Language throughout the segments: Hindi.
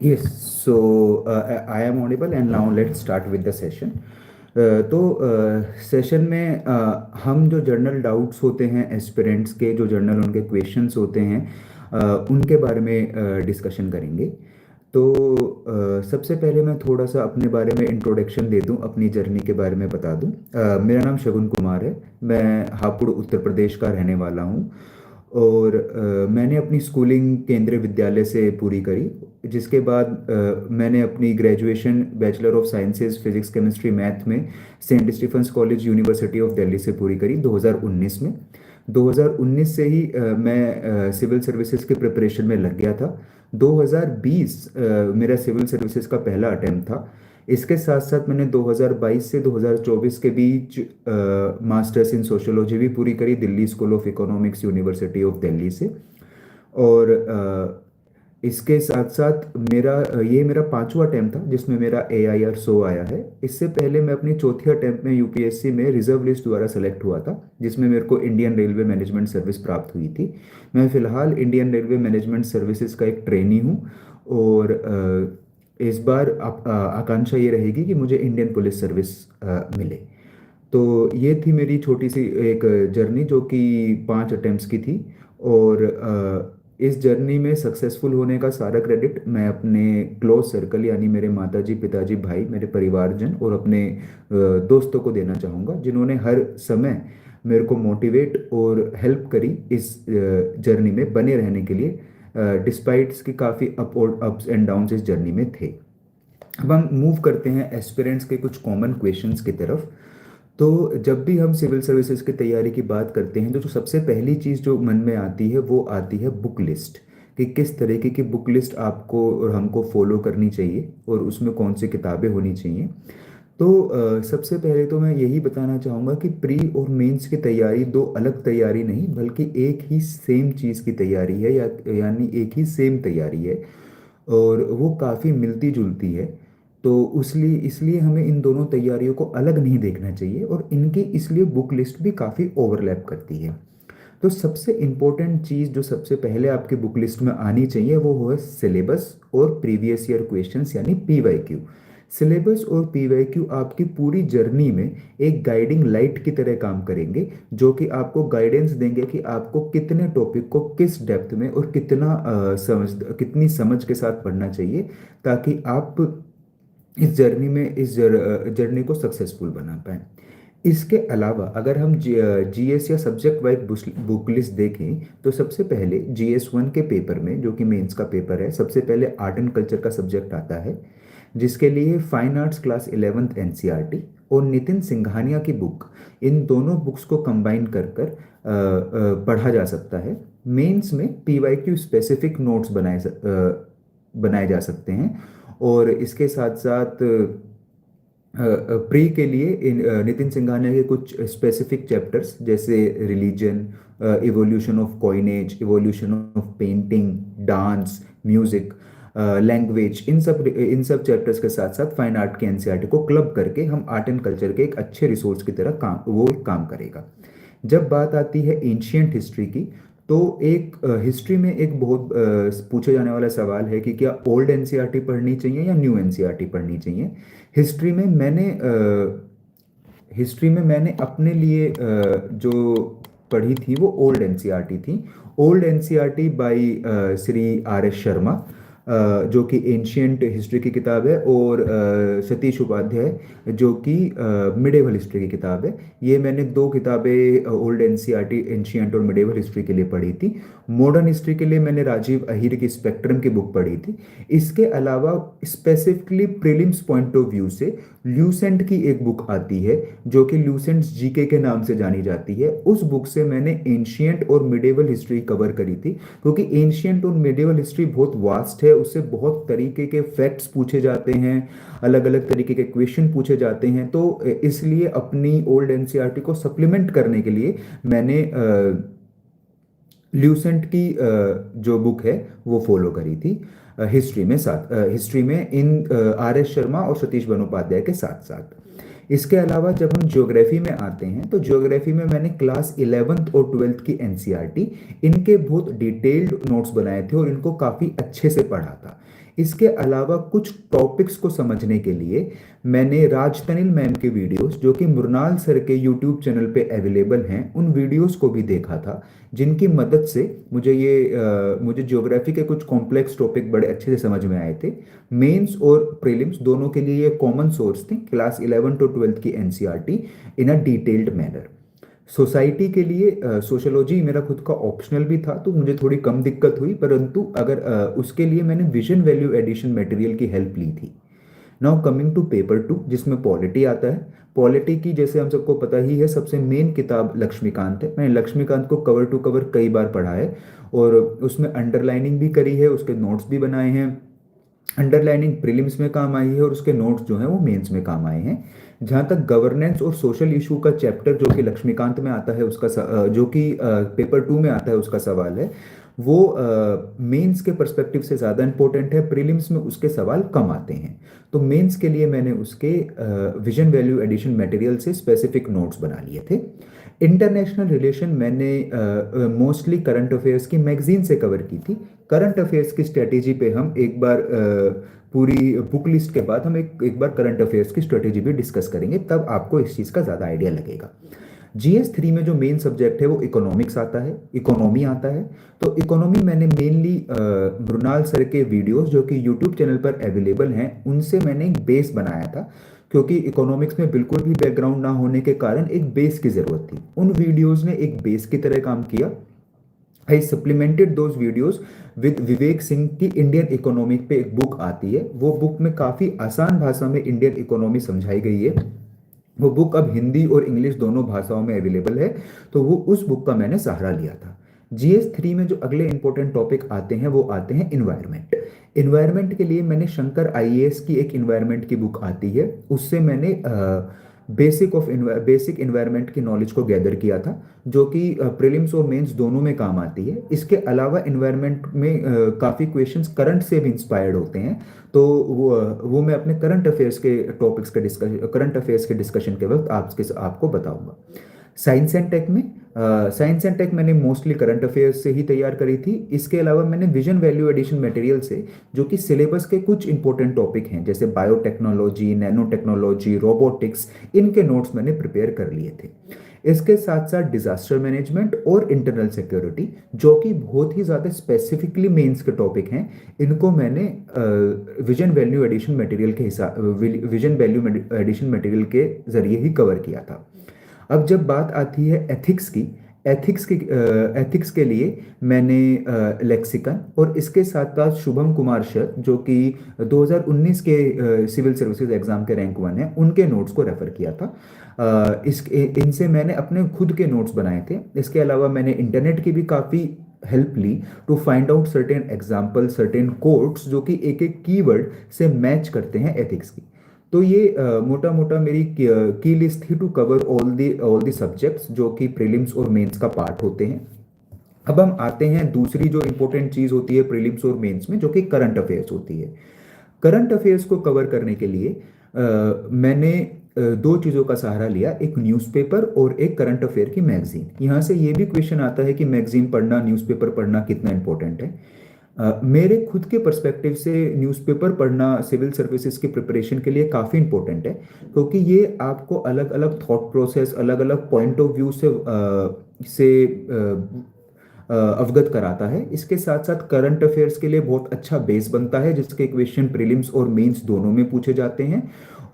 Yes, so I am audible and now let's start with the session. तो सेशन में हम जो जर्नल डाउट्स होते हैं एस्पिरेंट्स के, जो जर्नल उनके क्वेश्चंस होते हैं, उनके बारे में डिस्कशन करेंगे। तो सबसे पहले मैं थोड़ा सा अपने बारे में इंट्रोडक्शन दे दूं, अपनी जर्नी के बारे में बता दूं। मेरा नाम शगुन कुमार है। मैं हापुड़ उत्तर प्रदेश का रहने वाला हूं। और मैंने अपनी स्कूलिंग केंद्रीय विद्यालय से पूरी करी। जिसके बाद मैंने अपनी graduation bachelor of sciences physics chemistry math में Saint Stephen's College University of Delhi से पूरी करी 2019 में। 2019 से ही मैं सिविल सर्विसेज की प्रिपरेशन में लग गया था। 2020 मेरा सिविल सर्विसेज का पहला अटेम्प्ट था। इसके साथ साथ मैंने 2022 से 2024 के बीच मास्टर्स इन सोशियोलॉजी भी पूरी करी Delhi school of economics university of Delhi से। और इसके साथ साथ ये मेरा पांचवा अटेम्प्ट था जिसमें मेरा AIR 100 आया है। इससे पहले मैं अपनी चौथी अटेम्प्ट में यूपीएससी में रिजर्व लिस्ट द्वारा सेलेक्ट हुआ था, जिसमें मेरे को इंडियन रेलवे मैनेजमेंट सर्विस प्राप्त हुई थी। मैं फिलहाल इंडियन रेलवे मैनेजमेंट सर्विसेज का एक ट्रेनी हूँ। और इस बार आकांक्षा ये रहेगी कि मुझे इंडियन पुलिस सर्विस मिले। तो ये थी मेरी छोटी सी एक जर्नी जो कि 5 अटेम्प्ट्स की थी। और इस जर्नी में सक्सेसफुल होने का सारा क्रेडिट मैं अपने क्लोज सर्कल यानी मेरे माताजी, पिताजी, भाई, मेरे परिवारजन और अपने दोस्तों को देना चाहूँगा, जिन्होंने हर समय मेरे को मोटिवेट और हेल्प करी इस जर्नी में बने रहने के लिए, डिस्पाइट कि काफ़ी अप्स एंड डाउन्स इस जर्नी में थे। अब हम मूव करते हैं एस्पिरेंट्स के कुछ कॉमन क्वेश्चंस की तरफ। तो जब भी हम सिविल सर्विसेज की तैयारी की बात करते हैं तो जो सबसे पहली चीज़ जो मन में आती है वो आती है बुक लिस्ट, कि किस तरीके की बुक लिस्ट आपको और हमको फॉलो करनी चाहिए और उसमें कौन सी किताबें होनी चाहिए। तो सबसे पहले तो मैं यही बताना चाहूँगा कि प्री और मेंस की तैयारी दो अलग तैयारी नहीं बल्कि एक ही सेम चीज़ की तैयारी है, यानी एक ही सेम तैयारी है। और वो काफ़ी मिलती जुलती है। तो इसलिए इसलिए हमें इन दोनों तैयारियों को अलग नहीं देखना चाहिए, और इनकी इसलिए बुक लिस्ट भी काफ़ी ओवरलैप करती है। तो सबसे इम्पोर्टेंट चीज़ जो सबसे पहले आपकी बुक लिस्ट में आनी चाहिए वो है सिलेबस और प्रीवियस ईयर क्वेश्चंस यानी PYQ। सिलेबस और PYQ आपकी पूरी जर्नी में एक गाइडिंग लाइट की तरह काम करेंगे, जो कि आपको गाइडेंस देंगे कि आपको कितने टॉपिक को किस डेप्थ में और कितनी समझ के साथ पढ़ना चाहिए, ताकि आप इस जर्नी को सक्सेसफुल बना पाए। इसके अलावा अगर हम GS या सब्जेक्ट वाइज बुक लिस्ट देखें तो सबसे पहले GS1 के पेपर में, जो कि मेंस का पेपर है, सबसे पहले आर्ट एंड कल्चर का सब्जेक्ट आता है, जिसके लिए fine arts class 11th NCERT और नितिन सिंघानिया की बुक, इन दोनों बुक्स को कंबाइन कर कर पढ़ा जा सकता है। मेंस में PYQ स्पेसिफिक नोट्स बनाए जा सकते हैं। और इसके साथ साथ प्री के लिए नितिन सिंघानिया के कुछ स्पेसिफिक चैप्टर्स जैसे religion, evolution of coinage, evolution of painting, dance, music, language, इन सब चैप्टर्स के साथ साथ फाइन आर्ट के NCERT को क्लब करके हम आर्ट एंड कल्चर के एक अच्छे रिसोर्स की तरह काम करेगा। जब बात आती है एंशियंट हिस्ट्री की, तो एक हिस्ट्री में एक बहुत पूछे जाने वाला सवाल है कि क्या ओल्ड NCERT पढ़नी चाहिए या न्यू NCERT पढ़नी चाहिए। हिस्ट्री में मैंने अपने लिए जो पढ़ी थी वो ओल्ड NCERT थी। Old NCERT by Shri RS Sharma, जो कि एंशियंट हिस्ट्री की किताब है, और सतीश उपाध्याय जो कि मिडेवल हिस्ट्री की किताब है। ये मैंने दो किताबें ओल्ड NCERT एंशियंट और मिडेवल हिस्ट्री के लिए पढ़ी थी। मॉडर्न हिस्ट्री के लिए मैंने राजीव अहीर की स्पेक्ट्रम की बुक पढ़ी थी। इसके अलावा specifically prelims point of view से ल्यूसेंट की एक बुक आती है जो कि ल्यूसेंट्स GK के नाम से जानी जाती है। उस बुक से मैंने एंशियंट और मिडेवल हिस्ट्री कवर करी थी, क्योंकि एंशियंट और मिडेवल हिस्ट्री बहुत वास्ट है, उससे बहुत तरीके के फैक्ट्स पूछे जाते हैं, अलग अलग तरीके के क्वेश्चन पूछे जाते हैं। तो इसलिए अपनी ओल्ड NCERT को सप्लीमेंट करने के लिए मैंने ल्यूसेंट की जो बुक है वो फॉलो करी थी हिस्ट्री में इन RS शर्मा और सतीश बंदोपाध्याय के साथ साथ। इसके अलावा जब हम ज्योग्राफी में आते हैं तो ज्योग्राफी में मैंने क्लास 11th और 12th की NCERT, इनके बहुत डिटेल्ड नोट्स बनाए थे और इनको काफ़ी अच्छे से पढ़ा था। इसके अलावा कुछ टॉपिक्स को समझने के लिए मैंने राजतनिल मैम के वीडियोस जो कि मुरनाल सर के यूट्यूब चैनल पे अवेलेबल हैं उन वीडियोस को भी देखा था, जिनकी मदद से मुझे ज्योग्राफी के कुछ कॉम्प्लेक्स टॉपिक बड़े अच्छे से समझ में आए थे। मेंस और प्रीलिम्स दोनों के लिए ये कॉमन सोर्स थे, क्लास 11 टू 12 की NCERT in a detailed manner. Society के लिए सोशोलॉजी मेरा खुद का ऑप्शनल भी था तो मुझे थोड़ी कम दिक्कत हुई, परंतु अगर उसके लिए मैंने विजन वैल्यू एडिशन मटेरियल की हेल्प ली थी। नाउ कमिंग टू पेपर 2 जिसमें पॉलिटी आता है। पॉलिटी की जैसे हम सबको पता ही है सबसे मेन किताब लक्ष्मीकांत है। मैंने लक्ष्मीकांत को कवर टू कवर कई बार पढ़ा है और उसमें अंडरलाइनिंग भी करी है, उसके नोट्स भी बनाए हैं। अंडरलाइनिंग प्रीलिम्स में काम आई है और उसके नोट्स जो हैं वो मेंस में काम आए हैं। जहाँ तक गवर्नेंस और सोशल इशू का चैप्टर जो कि लक्ष्मीकांत में आता है जो कि पेपर 2 में आता है उसका सवाल है, वो मेंस के पर्सपेक्टिव से ज़्यादा इंपॉर्टेंट है, प्रीलिम्स में उसके सवाल कम आते हैं। तो मेंस के लिए मैंने उसके विजन वैल्यू एडिशन मटेरियल से स्पेसिफिक नोट्स बना लिए थे। इंटरनेशनल रिलेशन मैंने मोस्टली करंट अफेयर्स की मैगजीन से कवर की थी। करंट अफेयर्स की स्ट्रेटेजी पे हम एक बार पूरी बुक लिस्ट के बाद हम एक बार करंट अफेयर्स की स्ट्रेटेजी भी डिस्कस करेंगे, तब आपको इस चीज़ का ज़्यादा आइडिया लगेगा। GS3 में जो मेन सब्जेक्ट है वो इकोनॉमिक्स आता है, इकोनॉमी आता है। तो इकोनॉमी मैंने मेनली मृणाल सर के वीडियोस जो कि यूट्यूब चैनल पर अवेलेबल हैं उनसे मैंने एक बेस बनाया था, क्योंकि इकोनॉमिक्स में बिल्कुल भी बैकग्राउंड ना होने के कारण एक बेस की ज़रूरत थी। उन वीडियोस ने एक बेस की तरह काम किया। आई supplemented those videos with Vivek Singh की इंडियन इकोनॉमी पे एक बुक आती है। वो बुक में काफ़ी आसान भाषा में इंडियन इकोनॉमी समझाई गई है। वो बुक अब हिंदी और इंग्लिश दोनों भाषाओं में अवेलेबल है, तो वो उस बुक का मैंने सहारा लिया था। GS3 में जो अगले इंपॉर्टेंट टॉपिक आते हैं वो आते हैं इन्वायरमेंट। इन्वायरमेंट के लिए मैंने शंकर IAS की एक इन्वायरमेंट की बुक आती है, उससे मैंने बेसिक इन्वायरमेंट की नॉलेज को गैदर किया था, जो कि प्रीलिम्स और मेंस दोनों में काम आती है। इसके अलावा इन्वायरमेंट में काफ़ी क्वेश्चंस करंट से भी इंस्पायर्ड होते हैं, तो वो मैं अपने करंट अफेयर्स के डिस्कशन के वक्त आपको बताऊंगा। साइंस एंड टेक में साइंस एंड टेक मैंने मोस्टली करंट अफेयर्स से ही तैयार करी थी। इसके अलावा मैंने विजन वैल्यू एडिशन मटेरियल से, जो कि सिलेबस के कुछ इंपॉर्टेंट टॉपिक हैं जैसे बायोटेक्नोलॉजी, नैनो टेक्नोलॉजी, रोबोटिक्स, इनके नोट्स मैंने प्रिपेयर कर लिए थे। इसके साथ साथ डिजास्टर मैनेजमेंट और इंटरनल सिक्योरिटी, जो कि बहुत ही ज़्यादा स्पेसिफिकली मेंस के टॉपिक हैं, इनको मैंने विजन वैल्यू एडिशन मटेरियल के जरिए ही कवर किया था। अब जब बात आती है एथिक्स के लिए मैंने लेक्सिकन और इसके साथ साथ शुभम कुमार सर जो कि 2019 के सिविल सर्विसेज एग्जाम के रैंक 1 है, उनके नोट्स को रेफर किया था। इनसे मैंने अपने खुद के नोट्स बनाए थे। इसके अलावा मैंने इंटरनेट की भी काफ़ी हेल्प ली to find out certain example, certain quotes जो कि एक एक कीवर्ड से मैच करते हैं एथिक्स की। तो ये मोटा मोटा मेरी की लिस्ट थी to cover all the subjects जो कि प्रीलिम्स और मेंस का पार्ट होते हैं। अब हम आते हैं दूसरी जो इंपॉर्टेंट चीज़ होती है प्रीलिम्स और मेंस में, जो कि करंट अफेयर्स होती है। करंट अफेयर्स को कवर करने के लिए मैंने दो चीज़ों का सहारा लिया, एक न्यूज़पेपर और एक करंट अफेयर की मैगजीन। यहाँ से ये भी क्वेश्चन आता है कि मैगजीन पढ़ना, न्यूज़पेपर पढ़ना कितना इंपॉर्टेंट है। मेरे खुद के पर्सपेक्टिव से न्यूज़पेपर पढ़ना सिविल सर्विसेज की प्रिपरेशन के लिए काफ़ी इंपॉर्टेंट है, क्योंकि ये आपको अलग अलग थॉट प्रोसेस, अलग अलग पॉइंट ऑफ व्यू से अवगत कराता है। इसके साथ साथ करंट अफेयर्स के लिए बहुत अच्छा बेस बनता है, जिसके क्वेश्चन प्रीलिम्स और मेंस दोनों में पूछे जाते हैं,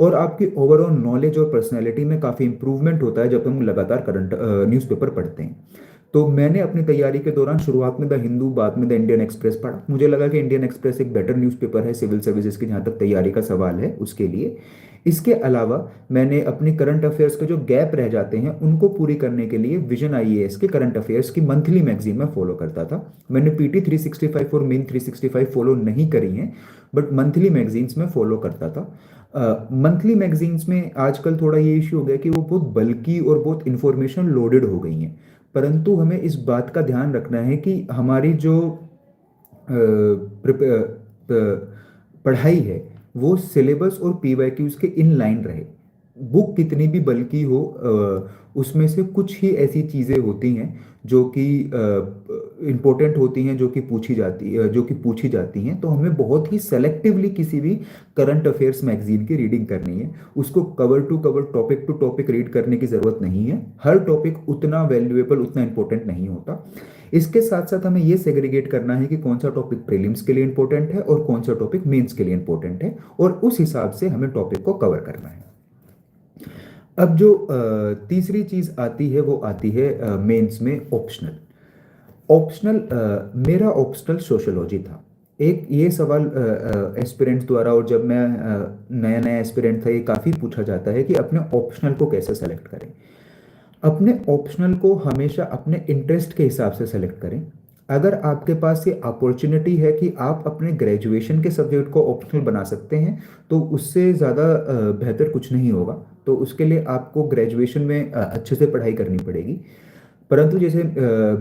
और आपकी ओवरऑल नॉलेज और पर्सनैलिटी में काफ़ी इंप्रूवमेंट होता है जब हम लगातार करंट न्यूज़पेपर पढ़ते हैं। तो मैंने अपनी तैयारी के दौरान शुरुआत में द हिंदू, बाद में द इंडियन एक्सप्रेस पढ़ा। मुझे लगा कि इंडियन एक्सप्रेस एक बेटर न्यूज़पेपर है सिविल सर्विसेज की, जहाँ तक तैयारी का सवाल है उसके लिए। इसके अलावा मैंने अपनी करंट अफेयर्स के जो गैप रह जाते हैं उनको पूरी करने के लिए विजन IAS के करंट अफेयर्स की मंथली मैगजीन में फॉलो करता था। मैंने PT 365 और मेन 365 फॉलो नहीं करी हैं, बट मंथली मैगजीन्स में फॉलो करता था। मंथली मैगजीन्स में आजकल थोड़ा ये इश्यू हो गया कि वो बहुत बल्कि और बहुत इंफॉर्मेशन लोडेड हो गई हैं, परंतु हमें इस बात का ध्यान रखना है कि हमारी जो पढ़ाई है वो सिलेबस और PYQs के इन लाइन रहे। बुक कितनी भी बल्कि हो, उसमें से कुछ ही ऐसी चीज़ें होती हैं जो कि इम्पोर्टेंट होती हैं, जो कि पूछी जाती हैं, तो हमें बहुत ही सेलेक्टिवली किसी भी करंट अफेयर्स मैगजीन की रीडिंग करनी है। उसको cover to cover, topic to topic read करने की ज़रूरत नहीं है। हर टॉपिक उतना वैल्यूएबल, उतना इंपॉर्टेंट नहीं होता। इसके साथ साथ हमें ये सेग्रीगेट करना है कि कौन सा टॉपिक प्रीलिम्स के लिए इंपॉर्टेंट है और कौन सा टॉपिक मेंस के लिए इंपॉर्टेंट है, और उस हिसाब से हमें टॉपिक को कवर करना है। अब जो तीसरी चीज़ आती है वो आती है मेंस में ऑप्शनल। ऑप्शनल मेरा ऑप्शनल सोशियोलॉजी था। एक ये सवाल एस्पिरेंट्स द्वारा, और जब मैं नया नया एस्पिरेंट था, ये काफ़ी पूछा जाता है कि अपने ऑप्शनल को कैसे सेलेक्ट करें। अपने ऑप्शनल को हमेशा अपने इंटरेस्ट के हिसाब से सेलेक्ट करें। अगर आपके पास ये अपॉर्चुनिटी है कि आप अपने ग्रेजुएशन के सब्जेक्ट को ऑप्शनल बना सकते हैं, तो उससे ज़्यादा बेहतर कुछ नहीं होगा। तो उसके लिए आपको ग्रेजुएशन में अच्छे से पढ़ाई करनी पड़ेगी। परंतु जैसे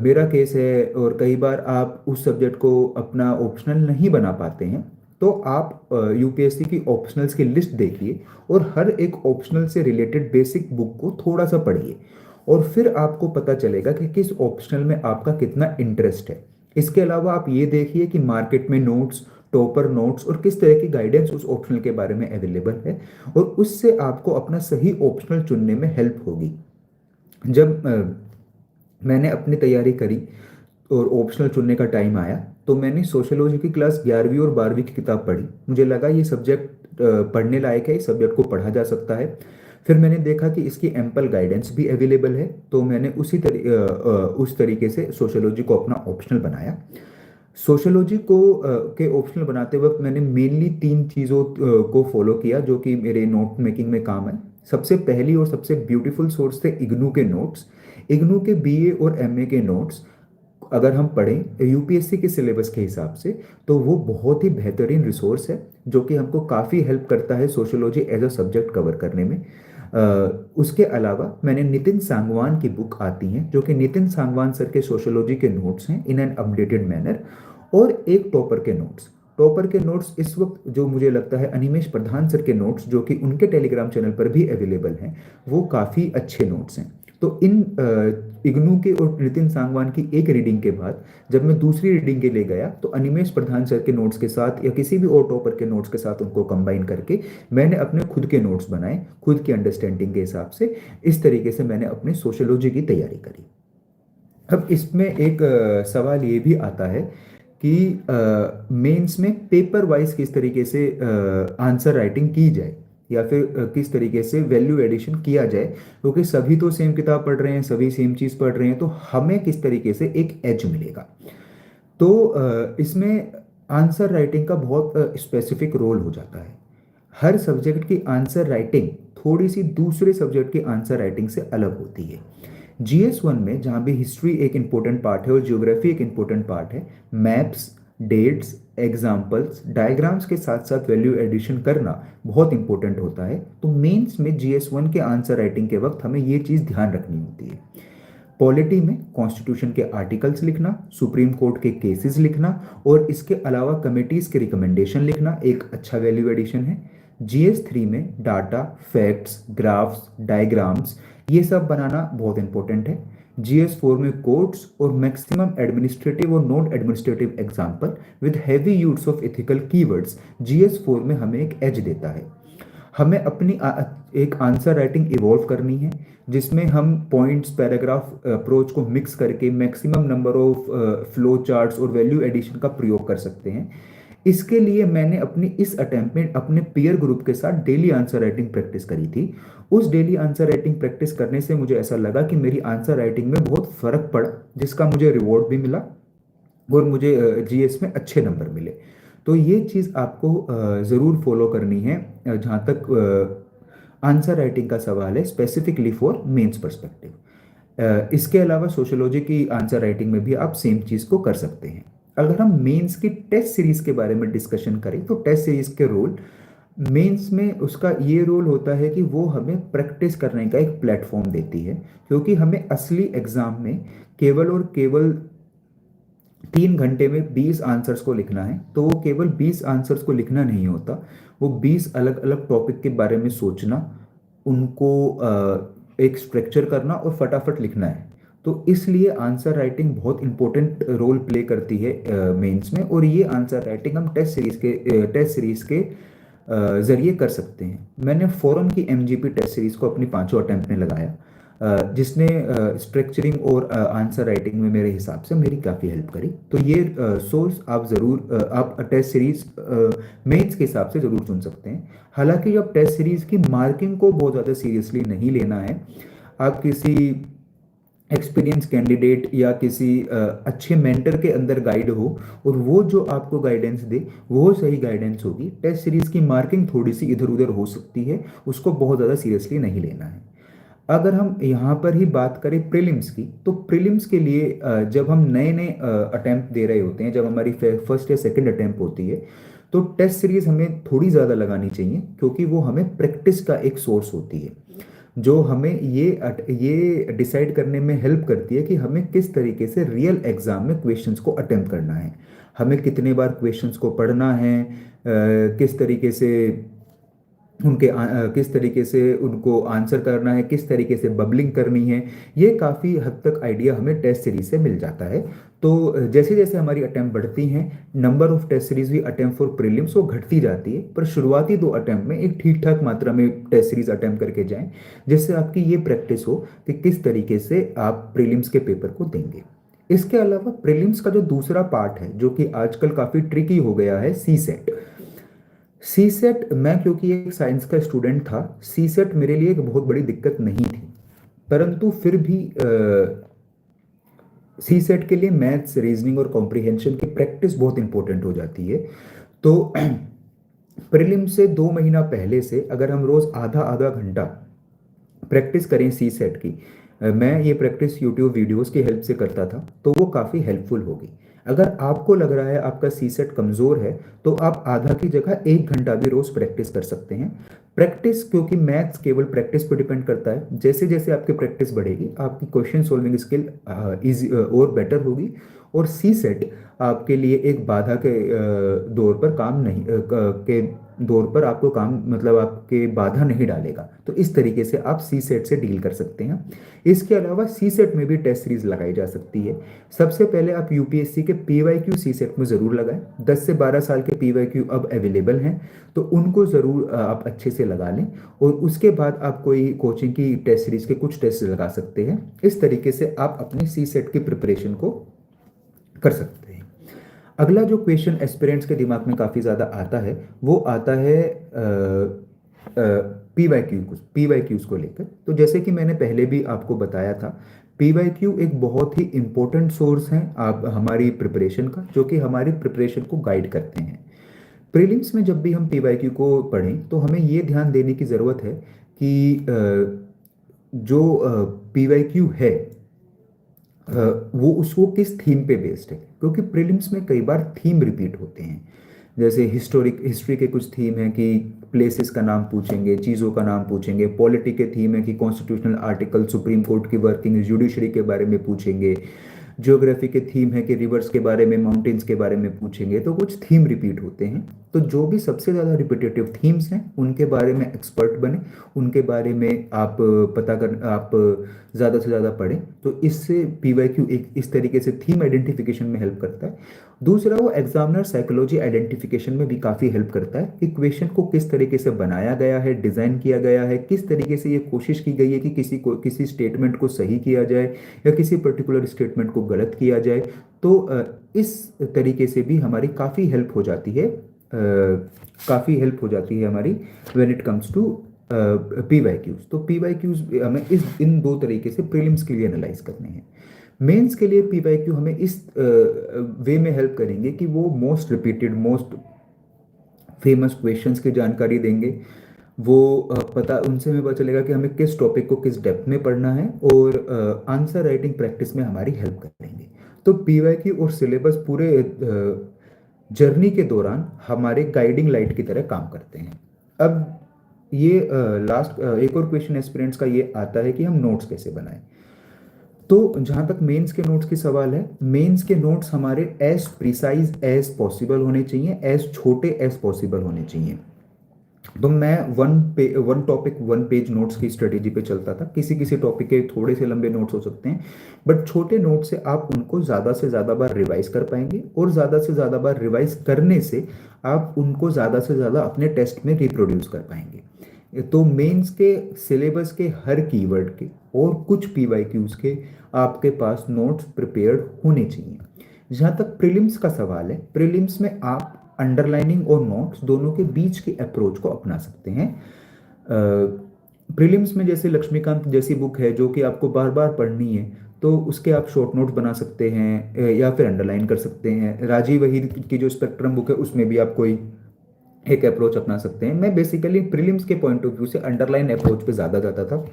मेरा केस है, और कई बार आप उस सब्जेक्ट को अपना ऑप्शनल नहीं बना पाते हैं, तो आप यूपीएससी की ऑप्शनल्स की लिस्ट देखिए और हर एक ऑप्शनल से रिलेटेड बेसिक बुक को थोड़ा सा पढ़िए, और फिर आपको पता चलेगा कि किस ऑप्शनल में आपका कितना इंटरेस्ट है। इसके अलावा आप ये देखिए कि मार्केट में नोट्स, टॉपर नोट्स और किस तरह की गाइडेंस उस ऑप्शनल के बारे में अवेलेबल है, और उससे आपको अपना सही ऑप्शनल चुनने में हेल्प होगी। जब मैंने अपनी तैयारी करी और ऑप्शनल चुनने का टाइम आया, तो मैंने सोशियोलॉजी की क्लास 11वीं और 12वीं की किताब पढ़ी। मुझे लगा ये सब्जेक्ट पढ़ने लायक है, इस सब्जेक्ट को पढ़ा जा सकता है। फिर मैंने देखा कि इसकी एम्पल गाइडेंस भी अवेलेबल है, तो मैंने उस तरीके से सोशियोलॉजी को अपना ऑप्शनल बनाया। सोशियोलॉजी को के ऑप्शनल बनाते वक्त मैंने मेनली 3 चीज़ों को फॉलो किया, जो कि मेरे नोट मेकिंग में काम है। सबसे पहली और सबसे ब्यूटीफुल सोर्स थे इग्नू के नोट्स। इग्नू के बीए और एमए के नोट्स अगर हम पढ़ें यूपीएससी के सिलेबस के हिसाब से, तो वो बहुत ही बेहतरीन रिसोर्स है, जो कि हमको काफ़ी हेल्प करता है sociology as a subject cover करने में। उसके अलावा मैंने नितिन सांगवान की बुक आती हैं, जो कि नितिन सांगवान सर के सोशियोलॉजी के नोट्स हैं इन एन अपडेटेड मैनर, और एक टॉपर के नोट्स। टॉपर के नोट्स इस वक्त जो मुझे लगता है अनिमेश प्रधान सर के नोट्स, जो कि उनके टेलीग्राम चैनल पर भी अवेलेबल हैं, वो काफ़ी अच्छे नोट्स हैं। तो इन इग्नू के और नितिन सांगवान की एक रीडिंग के बाद जब मैं दूसरी रीडिंग के लिए गया, तो अनिमेश प्रधान सर के नोट्स के साथ या किसी भी और टॉपर के नोट्स के साथ उनको कंबाइन करके मैंने अपने खुद के नोट्स बनाए, खुद की अंडरस्टैंडिंग के हिसाब से। इस तरीके से मैंने अपनी सोशियोलॉजी की तैयारी करी। अब इसमें एक सवाल ये भी आता है कि मेंस में पेपर वाइज किस तरीके से आंसर राइटिंग की जाए, या फिर किस तरीके से वैल्यू एडिशन किया जाए, क्योंकि सभी तो सेम किताब पढ़ रहे हैं, सभी सेम चीज़ पढ़ रहे हैं, तो हमें किस तरीके से एक एज मिलेगा। तो इसमें आंसर राइटिंग का बहुत स्पेसिफिक रोल हो जाता है। हर सब्जेक्ट की आंसर राइटिंग थोड़ी सी दूसरे सब्जेक्ट की आंसर राइटिंग से अलग होती है। GS1 में जहाँ भी हिस्ट्री एक इम्पोर्टेंट पार्ट है और ज्योग्राफी एक इम्पोर्टेंट पार्ट है, मैप्स, डेट्स, एग्जाम्पल्स, डायग्राम्स के साथ साथ वैल्यू एडिशन करना बहुत इंपॉर्टेंट होता है। तो मेंस में GS1 के आंसर राइटिंग के वक्त हमें ये चीज़ ध्यान रखनी होती है। पॉलिटी में कॉन्स्टिट्यूशन के आर्टिकल्स लिखना, सुप्रीम कोर्ट के केसेस लिखना, और इसके अलावा कमिटीज़ के रिकमेंडेशन लिखना एक अच्छा वैल्यू एडिशन है। GS3 में डाटा, फैक्ट्स, ग्राफ्स, डायग्राम्स, ये सब बनाना बहुत इंपॉर्टेंट है। GS4 में कोड्स और मैक्सिमम एडमिनिस्ट्रेटिव और non administrative example with heavy use of ethical keywords GS4 में हमें एक एज देता है। हमें अपनी एक आंसर राइटिंग इवॉल्व करनी है, जिसमें हम पॉइंट्स, पैराग्राफ अप्रोच को मिक्स करके maximum number of flow charts और वैल्यू एडिशन का प्रयोग कर सकते हैं। इसके लिए मैंने अपनी इस अटेम्प्ट में अपने पीयर ग्रुप के साथ डेली आंसर राइटिंग प्रैक्टिस करी थी। उस डेली आंसर राइटिंग प्रैक्टिस करने से मुझे ऐसा लगा कि मेरी आंसर राइटिंग में बहुत फ़र्क पड़ा, जिसका मुझे रिवॉर्ड भी मिला और मुझे GS में अच्छे नंबर मिले। तो ये चीज़ आपको ज़रूर फॉलो करनी है जहाँ तक आंसर राइटिंग का सवाल है, स्पेसिफिकली फॉर मेंस पर्सपेक्टिव। इसके अलावा सोशियोलॉजी की आंसर राइटिंग में भी आप सेम चीज़ को कर सकते हैं। अगर हम मेंस की टेस्ट सीरीज के बारे में डिस्कशन करें, तो टेस्ट सीरीज के रोल मेंस में उसका ये रोल होता है कि वो हमें प्रैक्टिस करने का एक प्लेटफॉर्म देती है, क्योंकि हमें असली एग्जाम में केवल और केवल 3 घंटे में 20 आंसर्स को लिखना है। तो वो केवल 20 आंसर्स को लिखना नहीं होता, वो 20 अलग अलग टॉपिक के बारे में सोचना, उनको एक स्ट्रक्चर करना और फटाफट लिखना है। तो इसलिए आंसर राइटिंग बहुत इंपॉर्टेंट रोल प्ले करती है मेंस में, और ये आंसर राइटिंग हम टेस्ट सीरीज के ज़रिए कर सकते हैं। मैंने फोरम की एमजीपी टेस्ट सीरीज़ को अपनी पांचों अटेम्प्ट में लगाया, जिसने स्ट्रक्चरिंग और आंसर राइटिंग में मेरे हिसाब से मेरी काफ़ी हेल्प करी। तो ये सोर्स आप ज़रूर आप टेस्ट सीरीज़ मेंस के हिसाब से ज़रूर चुन सकते हैं। हालांकि जब टेस्ट सीरीज़ की मार्किंग को बहुत ज़्यादा सीरियसली नहीं लेना है, आप किसी एक्सपीरियंस कैंडिडेट या किसी अच्छे मेंटर के अंदर गाइड हो और वो जो आपको गाइडेंस दे वो सही गाइडेंस होगी। टेस्ट सीरीज की मार्किंग थोड़ी सी इधर उधर हो सकती है, उसको बहुत ज़्यादा सीरियसली नहीं लेना है। अगर हम यहाँ पर ही बात करें प्रीलिम्स की, तो प्रीलिम्स के लिए जब हम नए नए अटैम्प्ट दे रहे होते हैं, जब हमारी फर्स्ट या सेकंड अटैम्प्ट होती है, तो टेस्ट सीरीज हमें थोड़ी ज़्यादा लगानी चाहिए, क्योंकि वो हमें प्रैक्टिस का एक सोर्स होती है जो हमें ये डिसाइड करने में हेल्प करती है कि हमें किस तरीके से रियल एग्जाम में क्वेश्चंस को अटेम्प्ट करना है, हमें कितने बार क्वेश्चंस को पढ़ना है, किस तरीके से किस तरीके से उनको आंसर करना है, किस तरीके से बबलिंग करनी है। ये काफ़ी हद तक आइडिया हमें टेस्ट सीरीज से मिल जाता है। तो जैसे जैसे हमारी अटैम्प्ट बढ़ती हैं, नंबर ऑफ टेस्ट सीरीज भी अटैम्प्ट फॉर प्रीलिम्स वो घटती जाती है, पर शुरुआती दो अटैम्प्ट में एक ठीक ठाक मात्रा में टेस्ट सीरीज अटैम्प्ट करके जाएं, जिससे आपकी ये प्रैक्टिस हो कि किस तरीके से आप प्रीलिम्स के पेपर को देंगे। इसके अलावा प्रीलिम्स का जो दूसरा पार्ट है, जो कि आजकल काफ़ी ट्रिकी हो गया है, सी सेट। सी सेट, मैं क्योंकि एक साइंस का स्टूडेंट था, सी सेट मेरे लिए एक बहुत बड़ी दिक्कत नहीं थी, परंतु फिर भी सी सेट के लिए मैथ्स, रीजनिंग और कॉम्प्रिहेंशन की प्रैक्टिस बहुत इंपॉर्टेंट हो जाती है। तो प्रीलिम से 2 महीना पहले से अगर हम रोज़ आधा आधा घंटा प्रैक्टिस करें सी सेट की, मैं ये प्रैक्टिस यूट्यूब वीडियोस की हेल्प से करता था, तो वो काफ़ी हेल्पफुल होगी। अगर आपको लग रहा है आपका सी सेट कमज़ोर है, तो आप आधा की जगह 1 घंटा भी रोज़ प्रैक्टिस कर सकते हैं। प्रैक्टिस, क्योंकि मैथ्स केवल प्रैक्टिस पर डिपेंड करता है, जैसे जैसे आपकी प्रैक्टिस बढ़ेगी आपकी क्वेश्चन सॉल्विंग स्किल इजी और बेटर होगी, और सी सेट आपके लिए एक बाधा के दौर पर काम नहीं के दौर पर आपको काम मतलब आपके बाधा नहीं डालेगा। तो इस तरीके से आप सी सेट से डील कर सकते हैं। इसके अलावा सी सेट में भी टेस्ट सीरीज लगाई जा सकती है। सबसे पहले आप यूपीएससी के पीवाईक्यू सी सेट में ज़रूर लगाएं। 10 से 12 साल के पीवाईक्यू अब अवेलेबल हैं, तो उनको ज़रूर आप अच्छे से लगा लें, और उसके बाद आप कोई कोचिंग की टेस्ट सीरीज के कुछ टेस्ट लगा सकते हैं। इस तरीके से आप अपनी सी सेट की प्रिपरेशन को कर सकते हैं। अगला जो क्वेश्चन एस्पिरेंट्स के दिमाग में काफ़ी ज़्यादा आता है, वो आता है पीवाईक्यूज को लेकर। तो जैसे कि मैंने पहले भी आपको बताया था, पीवाईक्यू एक बहुत ही इम्पोर्टेंट सोर्स है आप हमारी प्रिपरेशन का, जो कि हमारी प्रिपरेशन को गाइड करते हैं। प्रीलिम्स में जब भी हम पीवाईक्यू को पढ़ें, तो हमें ये ध्यान देने की ज़रूरत है कि जो पीवाईक्यू है वो उसको किस थीम पे बेस्ड है, क्योंकि प्रीलिम्स में कई बार थीम रिपीट होते हैं। जैसे हिस्ट्री के कुछ थीम है कि प्लेसेस का नाम पूछेंगे, चीज़ों का नाम पूछेंगे। पॉलिटी के थीम है कि कॉन्स्टिट्यूशनल आर्टिकल, सुप्रीम कोर्ट की वर्किंग, जुडिशरी के बारे में पूछेंगे। ज्योग्राफी के थीम है कि रिवर्स के बारे में, माउंटेन्स के बारे में पूछेंगे। तो कुछ थीम रिपीट होते हैं, तो जो भी सबसे ज़्यादा रिपीटेटिव थीम्स हैं उनके बारे में एक्सपर्ट बने, उनके बारे में आप आप ज़्यादा से ज़्यादा पढ़ें। तो इससे पीवाईक्यू एक इस तरीके से थीम आइडेंटिफिकेशन में हेल्प करता है। दूसरा, वो एग्जामिनर साइकोलॉजी आइडेंटिफिकेशन में भी काफ़ी हेल्प करता है कि क्वेश्चन को किस तरीके से बनाया गया है, डिज़ाइन किया गया है, किस तरीके से ये कोशिश की गई है कि किसी स्टेटमेंट को सही किया जाए या किसी पर्टिकुलर स्टेटमेंट को गलत किया जाए। तो इस तरीके से भी हमारी काफ़ी हेल्प हो जाती है, हमारी when it comes to PYQs. तो पीवाईक्यूज हमें इन दो तरीके से प्रीलिम्स के लिए एनालाइज करने हैं। मेंस के लिए पीवाईक्यू हमें इस वे में हेल्प करेंगे कि वो most repeated, most famous questions की जानकारी देंगे। वो उनसे हमें पता चलेगा कि हमें किस टॉपिक को किस डेप्थ में पढ़ना है, और आंसर राइटिंग प्रैक्टिस में हमारी हेल्प करेंगे। तो पीवाईक्यू और सिलेबस पूरे जर्नी के दौरान हमारे गाइडिंग लाइट की तरह काम करते हैं। अब ये एक और क्वेश्चन एस्पिरेंट्स का ये आता है कि हम नोट्स कैसे बनाएं। तो जहाँ तक मेंस के नोट्स की सवाल है, मेंस के नोट्स हमारे एज प्रिसाइज एज पॉसिबल होने चाहिए, एज छोटे एज पॉसिबल होने चाहिए। तो मैं one topic one page notes की स्ट्रेटेजी पे चलता था। किसी किसी टॉपिक के थोड़े से लंबे नोट्स हो सकते हैं, बट छोटे नोट से आप उनको ज़्यादा से ज़्यादा बार रिवाइज कर पाएंगे, और ज़्यादा से ज़्यादा बार रिवाइज करने से आप उनको ज़्यादा से ज़्यादा अपने टेस्ट में रिप्रोड्यूस कर पाएंगे। तो मेंस के सिलेबस के हर कीवर्ड के और कुछ पीवाईक्यूज के आपके पास नोट्स प्रिपेयर्ड होने चाहिए। जहाँ तक प्रीलिम्स का सवाल है, प्रीलिम्स में आप अंडरलाइनिंग और नोट्स दोनों के बीच की अप्रोच को अपना सकते हैं। प्रीलिम्स में जैसे लक्ष्मीकांत जैसी बुक है जो कि आपको बार बार पढ़नी है, तो उसके आप शॉर्ट नोट्स बना सकते हैं, या फिर अंडरलाइन कर सकते हैं। राजीव वहीद की जो स्पेक्ट्रम बुक है उसमें भी आप कोई एक अप्रोच अपना सकते हैं। मैं बेसिकली प्रीलिम्स के पॉइंट ऑफ व्यू से अंडरलाइन अप्रोच पे ज़्यादा जाता था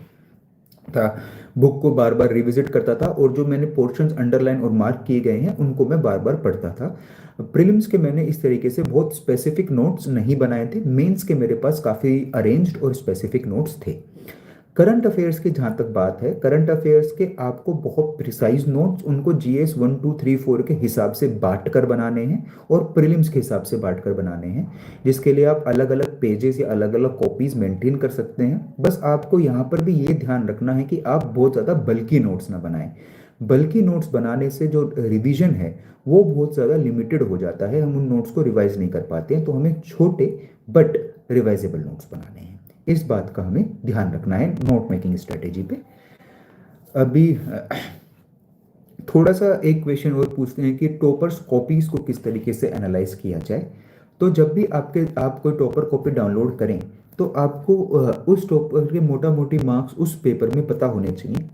बुक को बार बार रिविजिट करता था, और जो मैंने पोर्शंस अंडरलाइन और मार्क किए गए हैं उनको मैं बार बार पढ़ता था। प्रीलिम्स के मैंने इस तरीके से बहुत स्पेसिफिक नोट्स नहीं बनाए थे। मेंस के मेरे पास काफ़ी अरेंज्ड और स्पेसिफिक नोट्स थे। करंट अफेयर्स की जहाँ तक बात है, करंट अफेयर्स के आपको बहुत प्रिसाइज नोट्स उनको जीएस 1 2 3 4 के हिसाब से बांट कर बनाने हैं, और प्रीलिम्स के हिसाब से बांट कर बनाने हैं, जिसके लिए आप अलग अलग पेजेस या अलग अलग कॉपीज मेंटेन कर सकते हैं। बस आपको यहाँ पर भी ये ध्यान रखना है कि आप बहुत ज़्यादा बल्कि नोट्स ना बनाएं। बल्कि नोट्स बनाने से जो रिवीजन है वो बहुत ज़्यादा लिमिटेड हो जाता है, हम उन नोट्स को रिवाइज नहीं कर पाते हैं। तो हमें छोटे बट रिवाइजेबल नोट्स बनाने हैं, इस बात का हमें ध्यान रखना है नोट मेकिंग स्ट्रेटेजी पे। अभी थोड़ा सा एक क्वेश्चन और पूछते हैं कि टॉपर्स कॉपीज को किस तरीके से एनालाइज किया जाए। तो जब भी आप कोई टॉपर कॉपी डाउनलोड करें, तो आपको उस टॉपर के मोटा मोटी मार्क्स उस पेपर में पता होने चाहिए,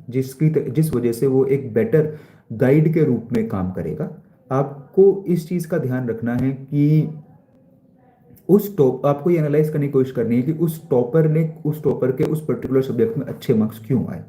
जिस वजह से वो एक बेटर गाइड के रूप में काम करेगा। आपको इस चीज़ का ध्यान रखना है कि उस टॉप आपको ये एनालाइज करने की कोशिश करनी है कि उस टॉपर के उस पर्टिकुलर सब्जेक्ट में अच्छे मार्क्स क्यों आए।